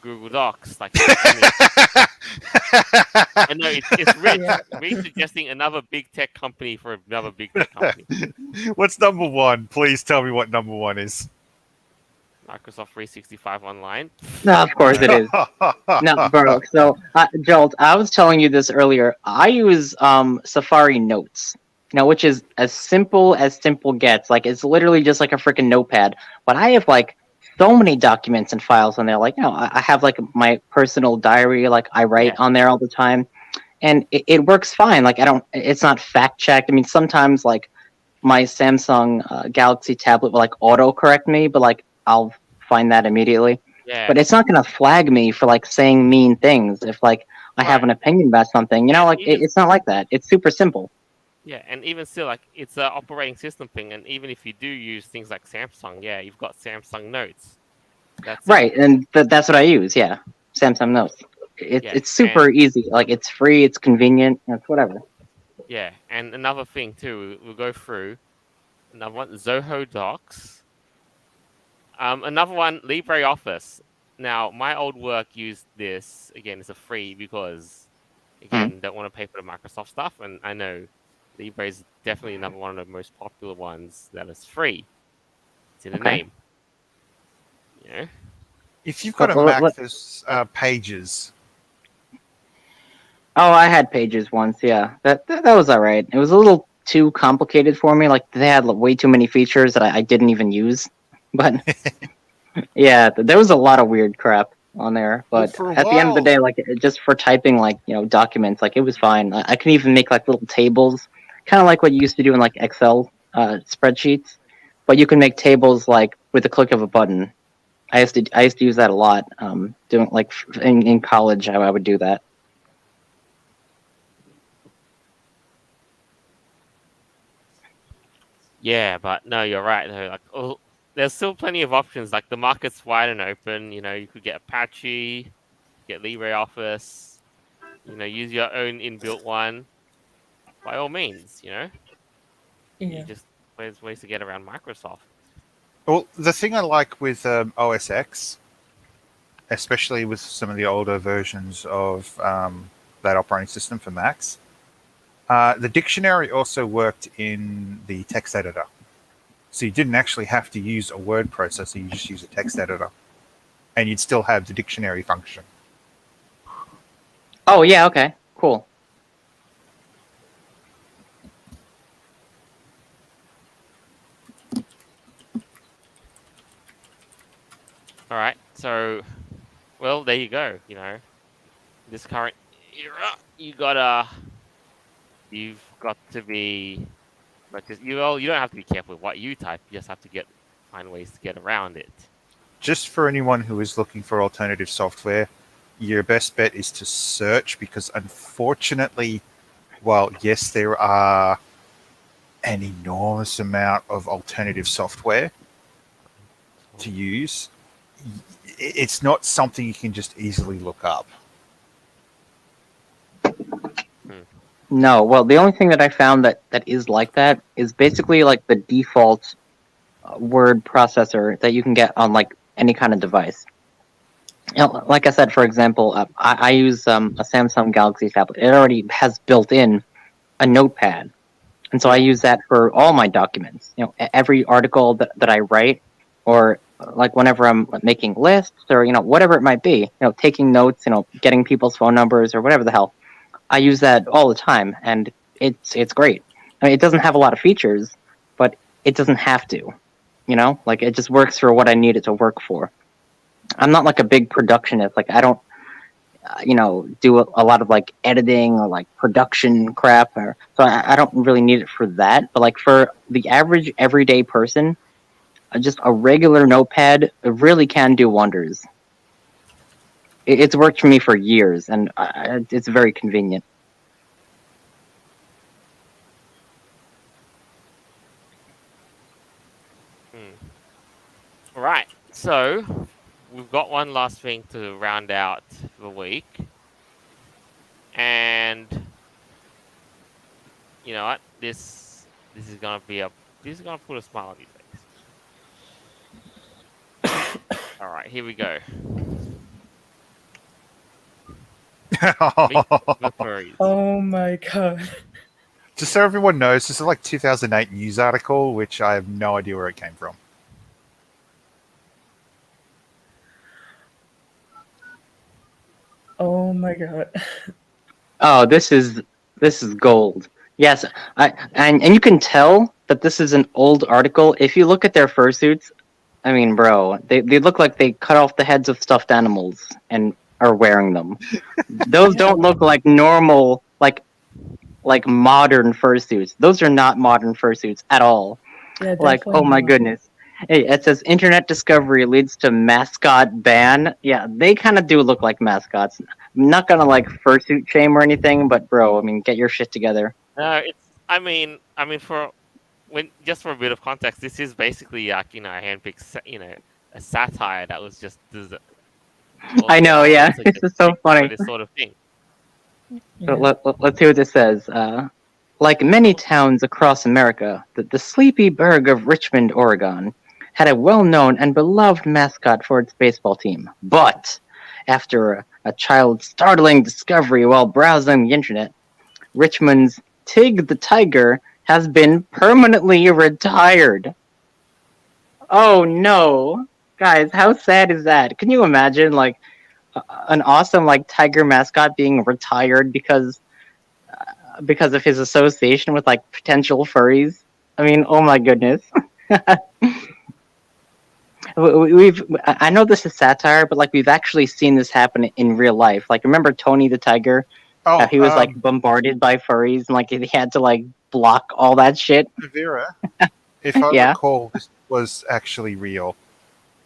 Speaker 1: Google Docs, like I mean, I know it's rich.
Speaker 4: Yeah.
Speaker 1: Me suggesting another big tech company for another big tech company.
Speaker 3: What's number one? Please tell me what number one is.
Speaker 1: Microsoft 365 Online.
Speaker 2: No, of course it is. No, bro. So, Jolt, I was telling you this earlier. I use Safari Notes, which is as simple gets. Like it's literally just like a freaking notepad. But I have like so many documents and files on there. Like, I have like my personal diary. Like I write
Speaker 1: Yeah,
Speaker 2: on there all the time, and it works fine. Like I don't. It's not fact checked. I mean, sometimes like my Samsung Galaxy tablet will like auto correct me, but like I'll find that immediately.
Speaker 1: yeah,
Speaker 2: But it's not gonna flag me for like saying mean things if like I have
Speaker 1: right.
Speaker 2: an opinion about something.
Speaker 1: And
Speaker 2: Like
Speaker 1: even
Speaker 2: it's not like that. It's super simple.
Speaker 1: yeah, and even still, like it's an operating system thing. And even if you do use things like Samsung, yeah, you've got Samsung Notes. That's it.
Speaker 2: Right, and that's what I use. Yeah, Samsung Notes. It's
Speaker 1: Yeah,
Speaker 2: it's super easy. Like it's free. It's convenient. It's whatever.
Speaker 1: and another thing too, we'll go through another one, Zoho Docs. Another one, LibreOffice. Now, my old work used this. Again, it's a free because,
Speaker 2: Hmm.
Speaker 1: again, don't want to pay for the Microsoft stuff. And I know Libre is definitely another one of the most popular ones that is free. It's in the
Speaker 2: Okay.
Speaker 1: name. You know?
Speaker 3: If you've got a Mac, there's Pages.
Speaker 2: Oh, I had Pages once. Yeah, that was all right. It was a little too complicated for me. Like they had way too many features that I didn't even use. But yeah, there was a lot of weird crap on there.
Speaker 3: Well,
Speaker 2: But
Speaker 3: for a
Speaker 2: at the end of the
Speaker 3: while,
Speaker 2: day, like just for typing, like documents, like it was fine. I can even make like little tables, kind of like what you used to do in like Excel spreadsheets. But you can make tables like with the click of a button. I used to use that a lot. Doing like in college, I would do that.
Speaker 1: Yeah, but no, you're right. No, like, there's still plenty of options. Like the market's wide and open. You know, you could get Apache, get LibreOffice. You know, use your own inbuilt one. By all means, you know, you
Speaker 4: Yeah.
Speaker 1: just there's ways to get around Microsoft.
Speaker 3: Well, the thing I like with OS X, especially with some of the older versions of that operating system for Macs, the dictionary also worked in the text editor. So you didn't actually have to use a word processor, you just use a text editor. And you'd still have the dictionary function.
Speaker 2: Oh yeah, okay, cool.
Speaker 1: All right, so well, there you go. You know, this current era, you've got to be, but just you don't have to be careful with what you type. You just have to find ways to get around it.
Speaker 3: Just for anyone who is looking for alternative software, your best bet is to search because unfortunately, while yes, there are an enormous amount of alternative software to use, it's not something you can just easily look up.
Speaker 2: No, well, the only thing that I found that is like that is basically like the default word processor that you can get on like any kind of device. You know, like I said, for example, I use a Samsung Galaxy tablet. It already has built in a notepad, and so I use that for all my documents. You know, every article that I write, or like whenever I'm making lists, or you know, whatever it might be. You know, taking notes. You know, getting people's phone numbers or whatever the hell. I use that all the time, and it's great. I mean, it doesn't have a lot of features, but it doesn't have to. You know, like it just works for what I need it to work for. I'm not like a big productionist. Like I don't, you know, do a lot of like editing or like production crap. So I don't really need it for that. But like for the average everyday person, just a regular notepad really can do wonders. It's worked for me for years, and it's very convenient.
Speaker 1: All right, so we've got one last thing to round out the week, and you know what? This is gonna put a smile on your face. All right, here we go. Meet the furries.
Speaker 4: Oh my god.
Speaker 3: Just so everyone knows, this is like 2008 news article, which I have no idea where it came from.
Speaker 4: Oh my god.
Speaker 2: Oh, this is gold. Yes, and you can tell that this is an old article. If you look at their fursuits, I mean, bro, they look like they cut off the heads of stuffed animals and are wearing them. Those don't look like normal, like modern fursuits. Those are not modern fursuits at all.
Speaker 4: Yeah,
Speaker 2: Like,
Speaker 4: definitely
Speaker 2: oh my
Speaker 4: not.
Speaker 2: goodness. Hey, it says internet discovery leads to mascot ban. Yeah, they kind of do look like mascots. I'm not gonna like fursuit shame or anything, but bro, I mean, get your shit together.
Speaker 1: No, it's. I mean, for a bit of context, this is basically like a handpicked, a satire that was just
Speaker 2: I know, yeah,
Speaker 1: honestly
Speaker 2: this
Speaker 1: just
Speaker 2: is so
Speaker 1: picked for
Speaker 2: funny.
Speaker 1: this sort of thing.
Speaker 2: So
Speaker 4: Yeah.
Speaker 2: let's see what this says. Like many towns across America, the sleepy burg of Richmond, Oregon, had a well-known and beloved mascot for its baseball team. But after a child's startling discovery while browsing the internet, Richmond's Tig the Tiger has been permanently retired. Oh no. Guys, how sad is that? Can you imagine like an awesome like tiger mascot being retired because of his association with like potential furries? I mean, oh my goodness. I know this is satire, but like we've actually seen this happen in real life. Like remember Tony the Tiger? How
Speaker 3: Oh,
Speaker 2: he was like bombarded by furries and like he had to like block all that shit.
Speaker 3: Vera, if I
Speaker 2: Yeah.
Speaker 3: recall, this was actually real.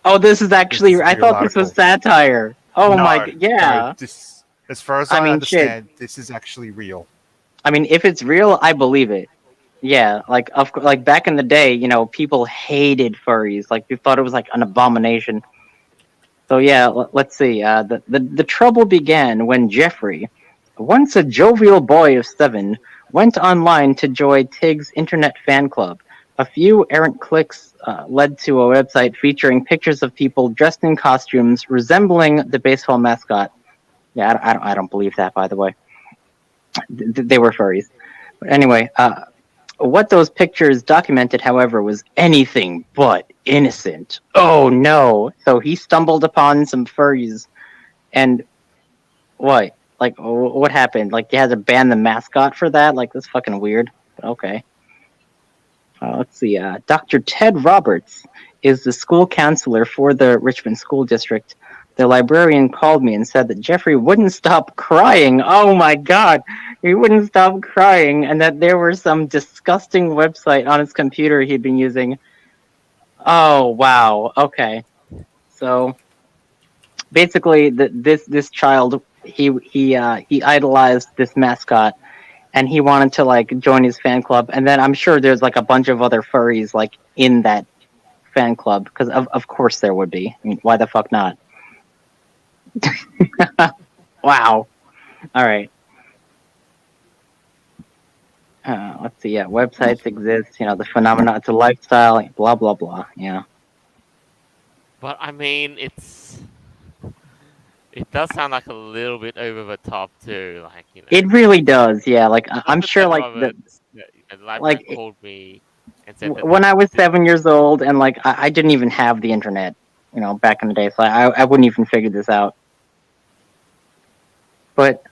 Speaker 2: Oh, this is
Speaker 3: This is
Speaker 2: actually.
Speaker 3: a
Speaker 2: I
Speaker 3: real
Speaker 2: thought this was
Speaker 3: article.
Speaker 2: satire. Oh my.
Speaker 3: No, no,
Speaker 2: Yeah.
Speaker 3: this, as far as
Speaker 2: I
Speaker 3: I
Speaker 2: mean, shit.
Speaker 3: understand, this is actually real.
Speaker 2: I mean, if it's real, I believe it. Yeah, like back in the day, people hated furries. Like they thought it was like an abomination. So yeah, let's see. The trouble began when Jeffrey, once a jovial boy of 7, went online to join Tig's internet fan club. A few errant clicks led to a website featuring pictures of people dressed in costumes resembling the baseball mascot. Yeah, I don't believe that, by the way. They were furries. But anyway, what those pictures documented, however, was anything but innocent. Oh no! So he stumbled upon some furries, and what? Like, what happened? Like, you had to ban the mascot for that? Like, that's fucking weird. But okay. Let's see. Dr. Ted Roberts is the school counselor for the Richmond School District. The librarian called me and said that Jeffrey wouldn't stop crying. Oh my god, he wouldn't stop crying, and that there was some disgusting website on his computer he'd been using. Oh wow. Okay. So basically, this child he idolized this mascot, and he wanted to like join his fan club, and then I'm sure there's like a bunch of other furries like in that fan club, because of course there would be. I mean, why the fuck not? Wow. All right. Let's see. Yeah, websites exist. The phenomena. It's a lifestyle. Blah blah blah. Yeah.
Speaker 1: But I mean, it does sound like a little bit over the top too. Like
Speaker 2: It really does. Yeah. Like I'm
Speaker 1: Dr.
Speaker 2: sure.
Speaker 1: Ted
Speaker 2: Like
Speaker 1: Roberts, the librarian
Speaker 2: like
Speaker 1: called me and said that
Speaker 2: when I was
Speaker 1: this
Speaker 2: 7 years old, and like I didn't even have the internet. Back in the day, so I wouldn't even figure this out. But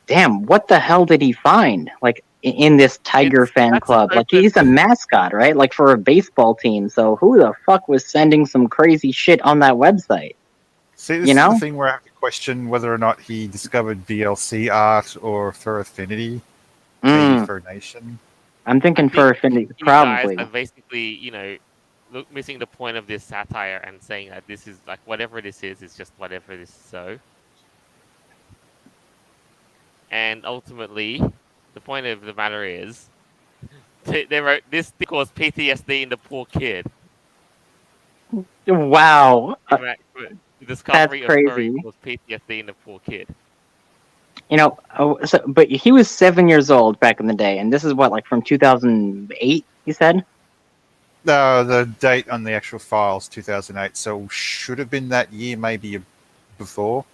Speaker 2: damn, what the hell did he find? Like in this Tiger fan
Speaker 1: that's an
Speaker 2: club? Like
Speaker 1: open.
Speaker 2: he's a mascot, right? Like for a baseball team. So who the fuck was sending some crazy shit on that website?
Speaker 3: See,
Speaker 2: You
Speaker 3: this is the
Speaker 2: know?
Speaker 3: thing where I have to question whether or not he discovered VLC art or Fur Affinity, maybe
Speaker 2: Mm,
Speaker 3: Fur Nation.
Speaker 2: I'm
Speaker 1: I
Speaker 2: thinking Fur
Speaker 1: think
Speaker 2: Affinity,
Speaker 1: you guys
Speaker 2: probably.
Speaker 1: are basically, missing the point of this satire and saying that this is like whatever this is just whatever this is. So, and ultimately, the point of the matter is, they wrote this thing caused PTSD in the poor kid.
Speaker 2: Wow,
Speaker 1: The
Speaker 2: that's
Speaker 1: discovery of furry
Speaker 2: crazy.
Speaker 1: caused PTSD in the poor kid.
Speaker 2: But he was 7 years old back in the day, and this is what, like from 2008. You said?
Speaker 3: The date on the actual files, 2008, so should have been that year, maybe before.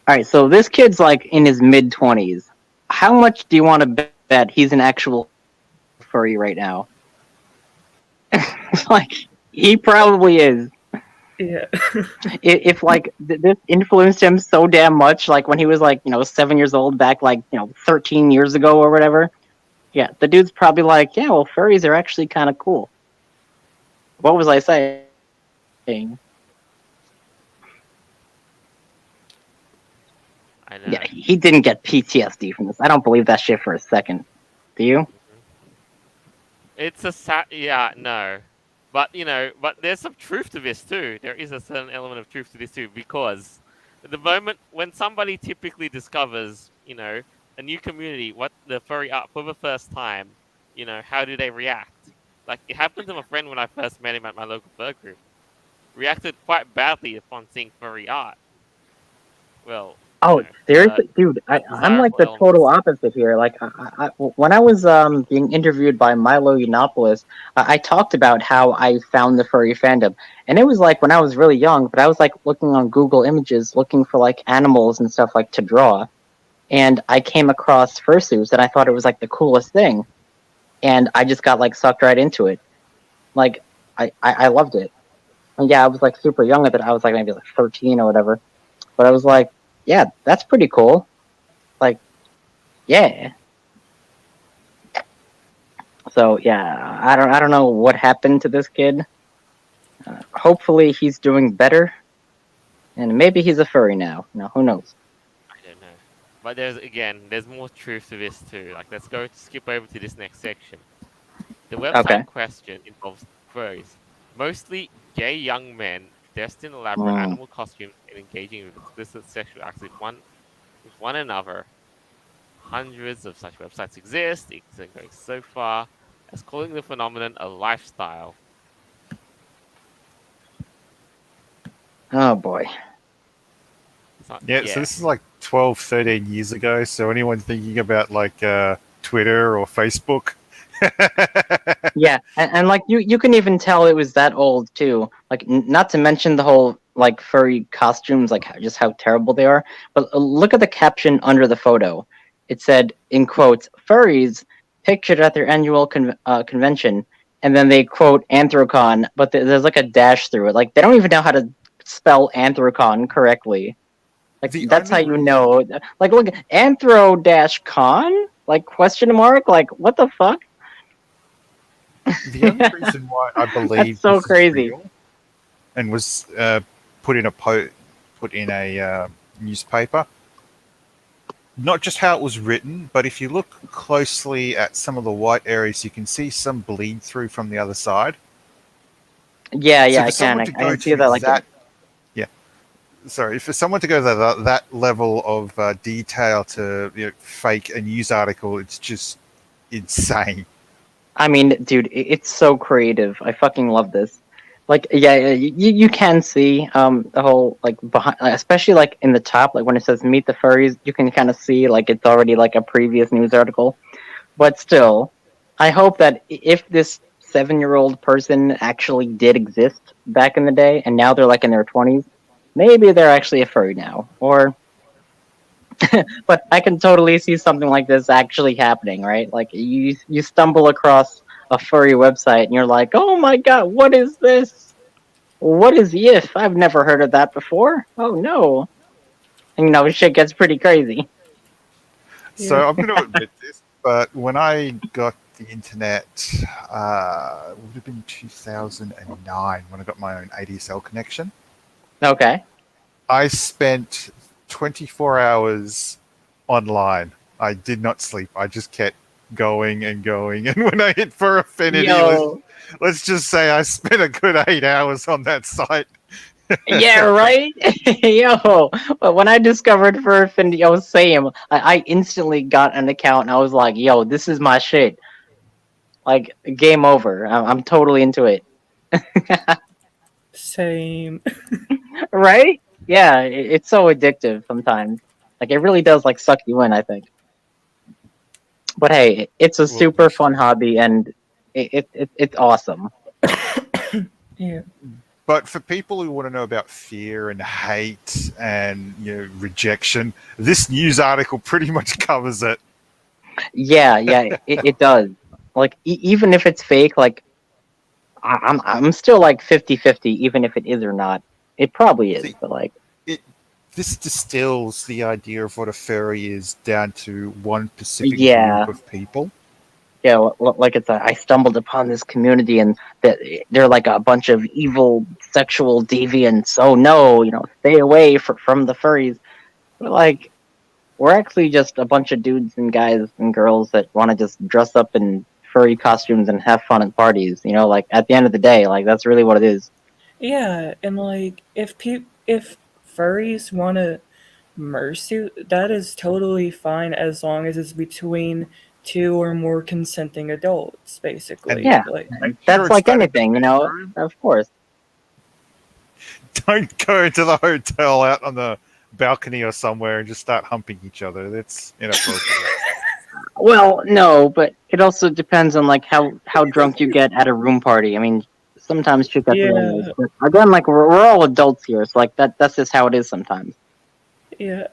Speaker 2: All right, so this kid's like in his mid 20s. How much do you want to bet he's an actual furry right now? Like he probably is.
Speaker 4: Yeah.
Speaker 2: If like this influenced him so damn much, like when he was like 7 years old back like 13 years ago or whatever. Yeah, the dude's probably like, yeah, well, furries are actually kind of cool. What was I saying?
Speaker 1: I
Speaker 2: Yeah,
Speaker 1: know.
Speaker 2: he didn't get PTSD from this. I don't believe that shit for a second. Do you?
Speaker 1: Mhm. It's a yeah, no. But but there's some truth to this too. There is a certain element of truth to this too, because at the moment when somebody typically discovers, a new community, what the furry art for the first time, how do they react? Like it happened to my friend when I first met him at my local fur group. Reacted quite badly upon seeing furry art. Well,
Speaker 2: Oh,
Speaker 1: the
Speaker 2: seriously, dude, I'm like
Speaker 1: undesirable
Speaker 2: the total
Speaker 1: elements.
Speaker 2: opposite here. Like, when I was being interviewed by Milo Yiannopoulos, I talked about how I found the furry fandom, and it was like when I was really young. But I was like looking on Google Images, looking for like animals and stuff like to draw, and I came across fursuits, and I thought it was like the coolest thing, and I just got like sucked right into it. Like, I loved it. And yeah, I was like super young at it. I was like maybe like 13 or whatever, but I was like, yeah, that's pretty cool. Like, yeah. So yeah, I don't know what happened to this kid. Hopefully he's doing better, and maybe he's a furry now. Who knows?
Speaker 1: I don't know. But there's more truth to this too. Like, let's skip over to this next section. The website
Speaker 2: Okay.
Speaker 1: in question involves furries, mostly gay young men dressed in elaborate
Speaker 2: Mm.
Speaker 1: animal costumes and engaging with explicit sexual acts with one another. Hundreds of such websites exist, it's going so far as calling the phenomenon a lifestyle.
Speaker 2: Oh boy.
Speaker 1: It's not,
Speaker 3: Yeah, so
Speaker 1: yeah.
Speaker 3: this is like 12, 13 years ago. So anyone thinking about like Twitter or Facebook?
Speaker 2: Yeah, and like you can even tell it was that old too. Like not to mention the whole like furry costumes, like just how terrible they are. But look at the caption under the photo. It said in quotes, "Furries pictured at their annual convention," and then they quote Anthrocon, but there's like a dash through it. Like they don't even know how to spell Anthrocon correctly. Like
Speaker 3: The
Speaker 2: that's how
Speaker 3: only
Speaker 2: you
Speaker 3: reason
Speaker 2: know. Like look, Anthro dash con? Like question mark? Like what the fuck?
Speaker 3: the only reason why I
Speaker 2: That's
Speaker 3: believe
Speaker 2: so
Speaker 3: this is
Speaker 2: crazy.
Speaker 3: real and was put in a put in a newspaper, not just how it was written, but if you look closely at some of the white areas, you can see some bleed through from the other side.
Speaker 2: Yeah,
Speaker 3: So
Speaker 2: yeah,
Speaker 3: for
Speaker 2: I can.
Speaker 3: someone
Speaker 2: I,
Speaker 3: to
Speaker 2: I
Speaker 3: go
Speaker 2: see
Speaker 3: to
Speaker 2: that. Like,
Speaker 3: that, yeah, sorry, for someone to go to that level of detail to fake a news article, it's just insane.
Speaker 2: I mean, dude, it's so creative. I fucking love this. Like, yeah, you can see the whole like behind, especially like in the top, like when it says "Meet the Furries," you can kind of see like it's already like a previous news article. But still, I hope that if this 7-year-old person actually did exist back in the day, and now they're like in their 20s, maybe they're actually a furry now, or but I can totally see something like this actually happening, right? Like you stumble across a furry website and you're like, "Oh my god, what is this? What is Yif? I've never heard of that before. Oh no." And shit gets pretty crazy.
Speaker 4: Yeah.
Speaker 3: So I'm going to admit this, but when I got the internet, it would have been 2009 when I got my own ADSL connection.
Speaker 2: Okay.
Speaker 3: I spent 24 hours online. I did not sleep. I just kept going and going. And when I hit for affinity,
Speaker 2: Yo.
Speaker 3: let's just say I spent a good 8 hours on that site.
Speaker 2: Yeah, right? Yo. But when I discovered Furfin, yo, same. I instantly got an account and I was like, yo, this is my shit. Like, game over. I'm totally into it.
Speaker 4: Same.
Speaker 2: Right? Yeah, it's so addictive sometimes. Like it really does like suck you in, I think. But hey, it's a
Speaker 3: Well,
Speaker 2: super fun hobby and it's awesome.
Speaker 4: Yeah.
Speaker 3: but for people who want to know about fear and hate and rejection, this news article pretty much covers it.
Speaker 2: Yeah, yeah, it does. Like even if it's fake, like I'm still like 50-50 even if it is or not. It probably is,
Speaker 3: See,
Speaker 2: but like
Speaker 3: it this distills the idea of what a furry is down to one specific
Speaker 2: yeah.
Speaker 3: group of people.
Speaker 2: Yeah, like it's I stumbled upon this community and that they're like a bunch of evil sexual deviants. Oh no, stay away from the furries. But like we're actually just a bunch of dudes and guys and girls that want to just dress up in furry costumes and have fun at parties. Like at the end of the day, like that's really what it is.
Speaker 4: Yeah, and like if furries want to mercy, that is totally fine as long as it's between two or more consenting adults,
Speaker 3: And
Speaker 4: basically.
Speaker 2: Yeah,
Speaker 4: Like,
Speaker 3: make
Speaker 2: that's
Speaker 3: sure it's
Speaker 2: like
Speaker 3: done in the
Speaker 2: anything,
Speaker 3: bedroom.
Speaker 2: Of course.
Speaker 3: Don't go to the hotel out on the balcony or somewhere and just start humping each other. That's inappropriate.
Speaker 2: Well, no, but it also depends on like how drunk you get at a room party. I mean, sometimes shit gets wild.
Speaker 4: yeah,
Speaker 2: But again, like we're all adults here, so like that's just how it is sometimes.
Speaker 4: yeah,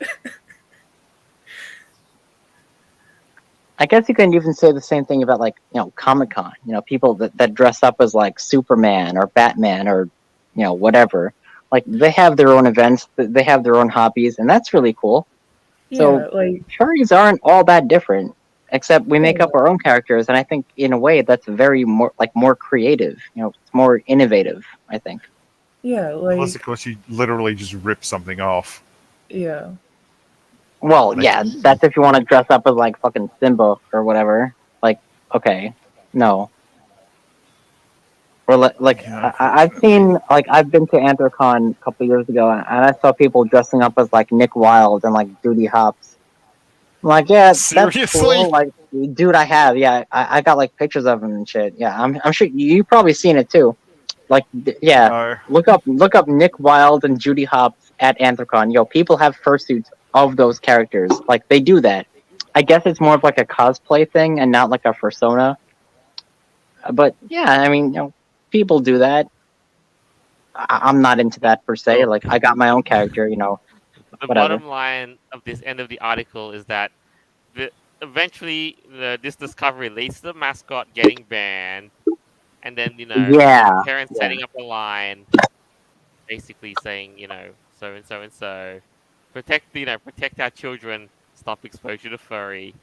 Speaker 2: I guess you can even say the same thing about like Comic Con. People that dress up as like Superman or Batman or whatever. Like they have their own events, they have their own hobbies, and that's really cool. So
Speaker 4: yeah. Like,
Speaker 2: furries aren't all that different, except we make up
Speaker 4: yeah,
Speaker 2: our own characters, and I think in a way that's very more creative. It's more innovative. I think.
Speaker 4: yeah.
Speaker 3: Unless, of
Speaker 4: Like,
Speaker 3: course, you literally just rip something off.
Speaker 4: yeah,
Speaker 2: Well,
Speaker 3: Like,
Speaker 2: yeah, that's if you want to dress up as like fucking Simba or whatever. Like, okay, no. Or like
Speaker 3: yeah,
Speaker 2: I've
Speaker 3: unfortunately.
Speaker 2: seen like I've been to Anthrocon a couple years ago, and I saw people dressing up as like Nick Wilde and like Judy Hopps. I'm like, yeah, that's
Speaker 3: Seriously?
Speaker 2: cool. Like, dude, I have. Yeah, I got like pictures of him and shit. Yeah, I'm sure you probably seen it too. Like, yeah,
Speaker 3: No,
Speaker 2: look up Nick Wilde and Judy Hopps at Anthrocon. Yo, people have fursuits of those characters. Like, they do that. I guess it's more of like a cosplay thing and not like a persona. But yeah, I mean, people do that. I'm not into that per se.
Speaker 1: Look,
Speaker 2: Like, I got my own character.
Speaker 1: the
Speaker 2: Whatever.
Speaker 1: bottom line of this end of the article is that the eventually this discovery leads to the mascot getting banned, and then the
Speaker 2: Yeah,
Speaker 1: parents
Speaker 2: yeah,
Speaker 1: setting up a line, basically saying so and so and so, protect our children, stop exposure to furry.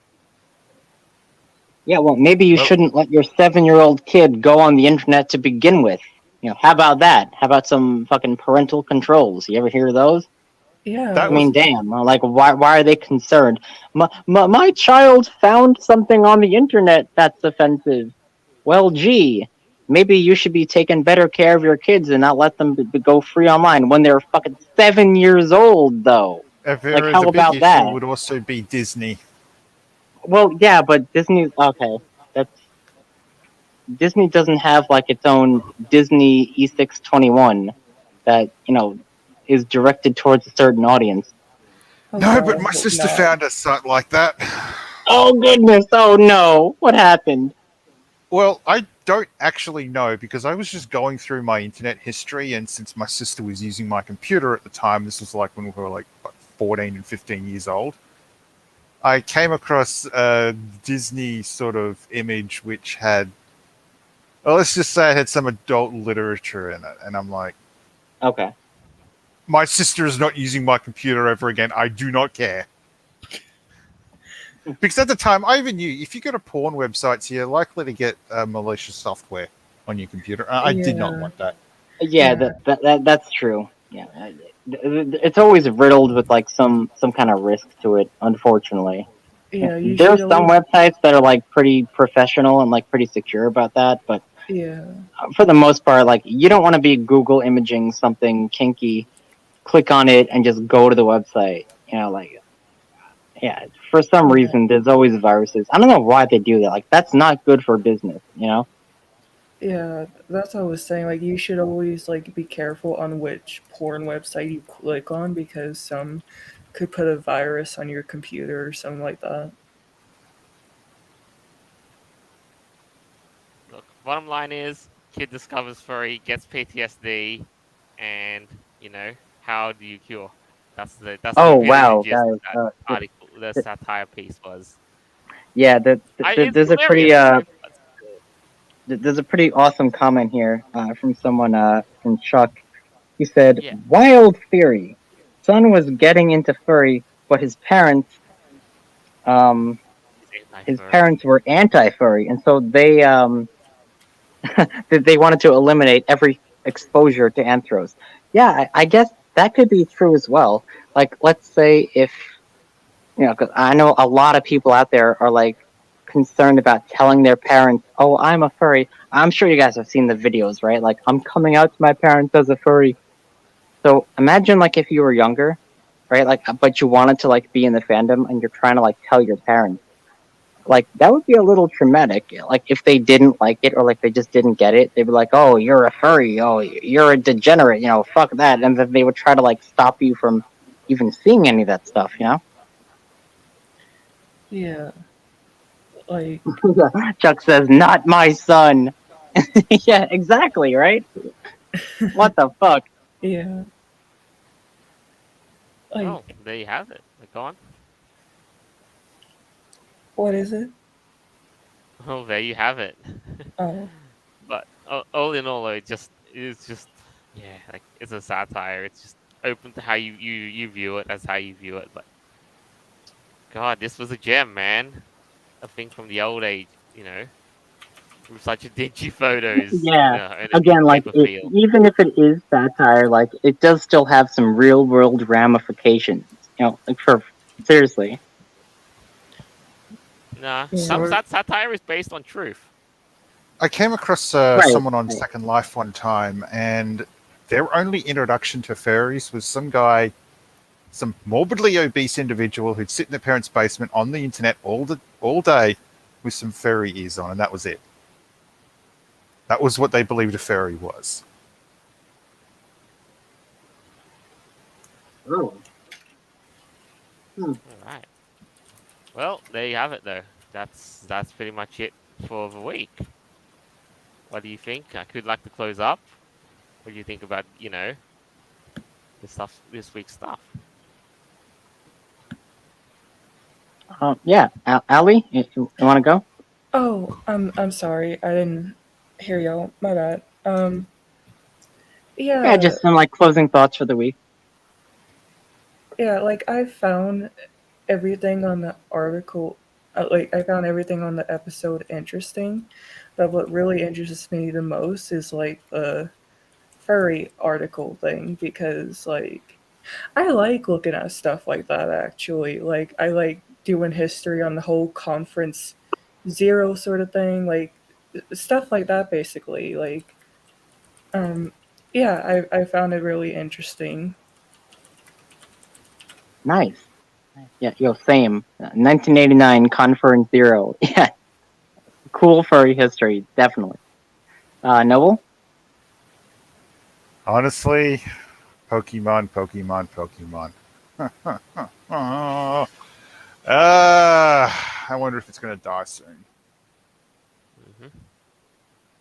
Speaker 2: yeah. Well, maybe you
Speaker 1: Well,
Speaker 2: shouldn't let your 7-year-old kid go on the internet to begin with. How about that? How about some fucking parental controls? You ever hear of those?
Speaker 3: that
Speaker 2: I
Speaker 4: Yeah.
Speaker 3: was
Speaker 2: mean, damn. Like, why are they concerned? My child found something on the internet that's offensive. Well, gee, maybe you should be taking better care of your kids and not let them go free online when they're fucking 7 years old, though.
Speaker 3: if
Speaker 2: Like,
Speaker 3: there is
Speaker 2: how
Speaker 3: a big
Speaker 2: about
Speaker 3: issue,
Speaker 2: that?
Speaker 3: would also be Disney.
Speaker 2: Well, yeah, but Disney's okay. That's Disney doesn't have like its own Disney E621 that is directed towards a certain audience.
Speaker 4: Oh
Speaker 3: No, but
Speaker 4: God,
Speaker 3: my
Speaker 4: hope
Speaker 3: sister
Speaker 4: not.
Speaker 3: found a site like that.
Speaker 2: Oh goodness! Oh no! What happened?
Speaker 3: Well, I don't actually know because I was just going through my internet history, and since my sister was using my computer at the time, this was like when we were like what, 14 and 15 years old. I came across a Disney sort of image which had, well, let's just say it had some adult literature in it, and I'm like,
Speaker 2: Okay.
Speaker 3: my sister is not using my computer ever again. I do not care. Because at the time, I even knew if you go to porn websites, you're likely to get malicious software on your computer. I did not
Speaker 4: Yeah.
Speaker 3: want that.
Speaker 2: Yeah,
Speaker 4: Yeah.
Speaker 2: that's true. Yeah, it's always riddled with like some kind of risk to it. Unfortunately,
Speaker 4: Yeah. You
Speaker 2: there are
Speaker 4: should
Speaker 2: some
Speaker 4: always.
Speaker 2: websites that are like pretty professional and like pretty secure about that, but
Speaker 4: Yeah.
Speaker 2: for the most part, like you don't want to be Google imaging something kinky, click on it, and just go to the website. Like yeah, for some
Speaker 4: Yeah.
Speaker 2: reason, there's always viruses. I don't know why they do that. Like that's not good for business.
Speaker 4: Yeah, that's what I was saying. Like, you should always like be careful on which porn website you click on because some could put a virus on your computer or something like that.
Speaker 1: look, bottom line is kid discovers furry, gets PTSD, and how do you cure? That's
Speaker 2: Oh
Speaker 1: really the
Speaker 2: wow,
Speaker 1: gist of
Speaker 2: guys.
Speaker 1: that article. The satire piece was.
Speaker 2: Yeah,
Speaker 1: It's
Speaker 2: there's a pretty
Speaker 1: hilarious, but still.
Speaker 2: there's a pretty awesome comment here from someone from Chuck. He said,
Speaker 1: Yeah,
Speaker 2: "Wild theory. Son was getting into furry, but um
Speaker 1: he's
Speaker 2: his
Speaker 1: anti-furry.
Speaker 2: parents were anti-furry, and so they wanted to eliminate every exposure to anthros." Yeah, I guess that could be true as well. Like, let's say if 'cause I know a lot of people out there are like concerned about telling their parents, "Oh, I'm a furry." I'm sure you guys have seen the videos, right? Like, I'm coming out to my parents as a furry. So imagine like if you were younger, right? Like, but you wanted to like be in the fandom and you're trying to like tell your parents. Like that would be a little traumatic. Like if they didn't like it or like they just didn't get it, they'd be like, "Oh, you're a furry. Oh, you're a degenerate. Fuck that." And then they would try to like stop you from even seeing any of that stuff.
Speaker 4: Yeah, like
Speaker 2: Chuck says, "Not my son." Yeah, exactly, right? What the fuck?
Speaker 4: yeah,
Speaker 1: Oh,
Speaker 4: like
Speaker 1: there you have it. Go on.
Speaker 4: what is it?
Speaker 1: Oh, there you have it.
Speaker 4: Oh,
Speaker 1: But all in all, it's just yeah, like it's a satire. It's just open to how you view it. That's how you view it. But God, this was a gem, man. A thing from the old age, with such a dingy photos,
Speaker 2: Yeah.
Speaker 1: and a
Speaker 2: Again, like
Speaker 1: paper feel.
Speaker 2: even if it is satire, like it does still have some real world ramifications. Like for seriously.
Speaker 1: Nah,
Speaker 4: yeah,
Speaker 1: some
Speaker 3: So
Speaker 1: satire is based on truth.
Speaker 3: I came across
Speaker 2: Right.
Speaker 3: someone on
Speaker 2: Right.
Speaker 3: Second Life one time, and their only introduction to fairies was some guy, some morbidly obese individual who'd sit in their parents' basement on the internet all day, with some fairy ears on, and that was it. That was what they believed a fairy was.
Speaker 2: Oh.
Speaker 1: All right. Well, there you have it, though. That's pretty much it for the week. What do you think? I could like to close up. What do you think about this week's stuff?
Speaker 2: Yeah, Ali, you want to go?
Speaker 4: Oh, I'm sorry. I didn't hear y'all. My bad.
Speaker 2: Yeah,
Speaker 4: Yeah,
Speaker 2: just some like closing thoughts for the week.
Speaker 4: yeah. Like I found everything on the article. Like I found everything on the episode interesting, but what really interests me the most is like the furry article thing because like I like looking at stuff like that actually. Like I like doing history on the whole conference zero sort of thing, like stuff like that basically. Like um yeah, I found it really interesting.
Speaker 2: Nice. Yeah, yo, same. 1989 Conference Zero. Yeah, cool furry history, definitely. Noble?
Speaker 3: Honestly, Pokemon, Pokemon, Pokemon. Oh, I wonder if it's going to die soon.
Speaker 1: Hmm.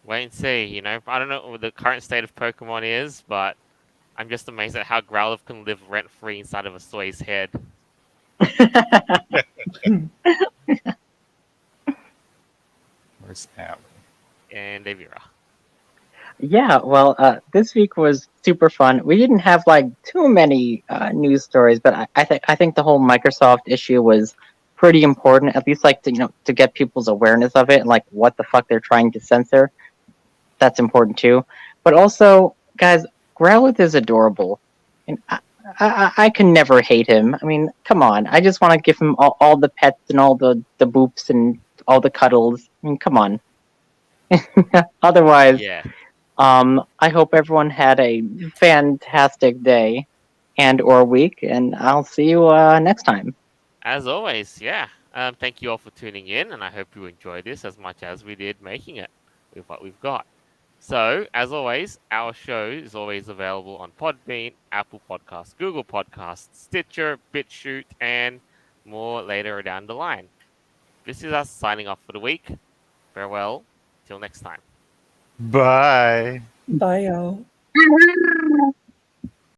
Speaker 1: Wait and see. I don't know what the current state of Pokemon is, but I'm just amazed at how Growlithe can live rent free inside of a Soy's head
Speaker 3: Where's Allie?
Speaker 1: and Avira.
Speaker 2: Yeah, well, this week was super fun. We didn't have like too many news stories, but I think the whole Microsoft issue was pretty important. At least like to get people's awareness of it and like what the fuck they're trying to censor. That's important too. But also, guys, Growlithe is adorable, and I can never hate him. I mean, come on. I just want to give him all the pets and all the boops and all the cuddles. I mean, come on. Otherwise,
Speaker 1: Yeah.
Speaker 2: I hope everyone had a fantastic day and or week, and I'll see you next time.
Speaker 1: As always, yeah. Thank you all for tuning in, and I hope you enjoyed this as much as we did making it with what we've got. So, as always, our show is always available on Podbean, Apple Podcasts, Google Podcasts, Stitcher, BitChute, and more later down the line. This is us signing off for the week. Farewell. Till next time.
Speaker 3: Bye.
Speaker 4: Bye y'all.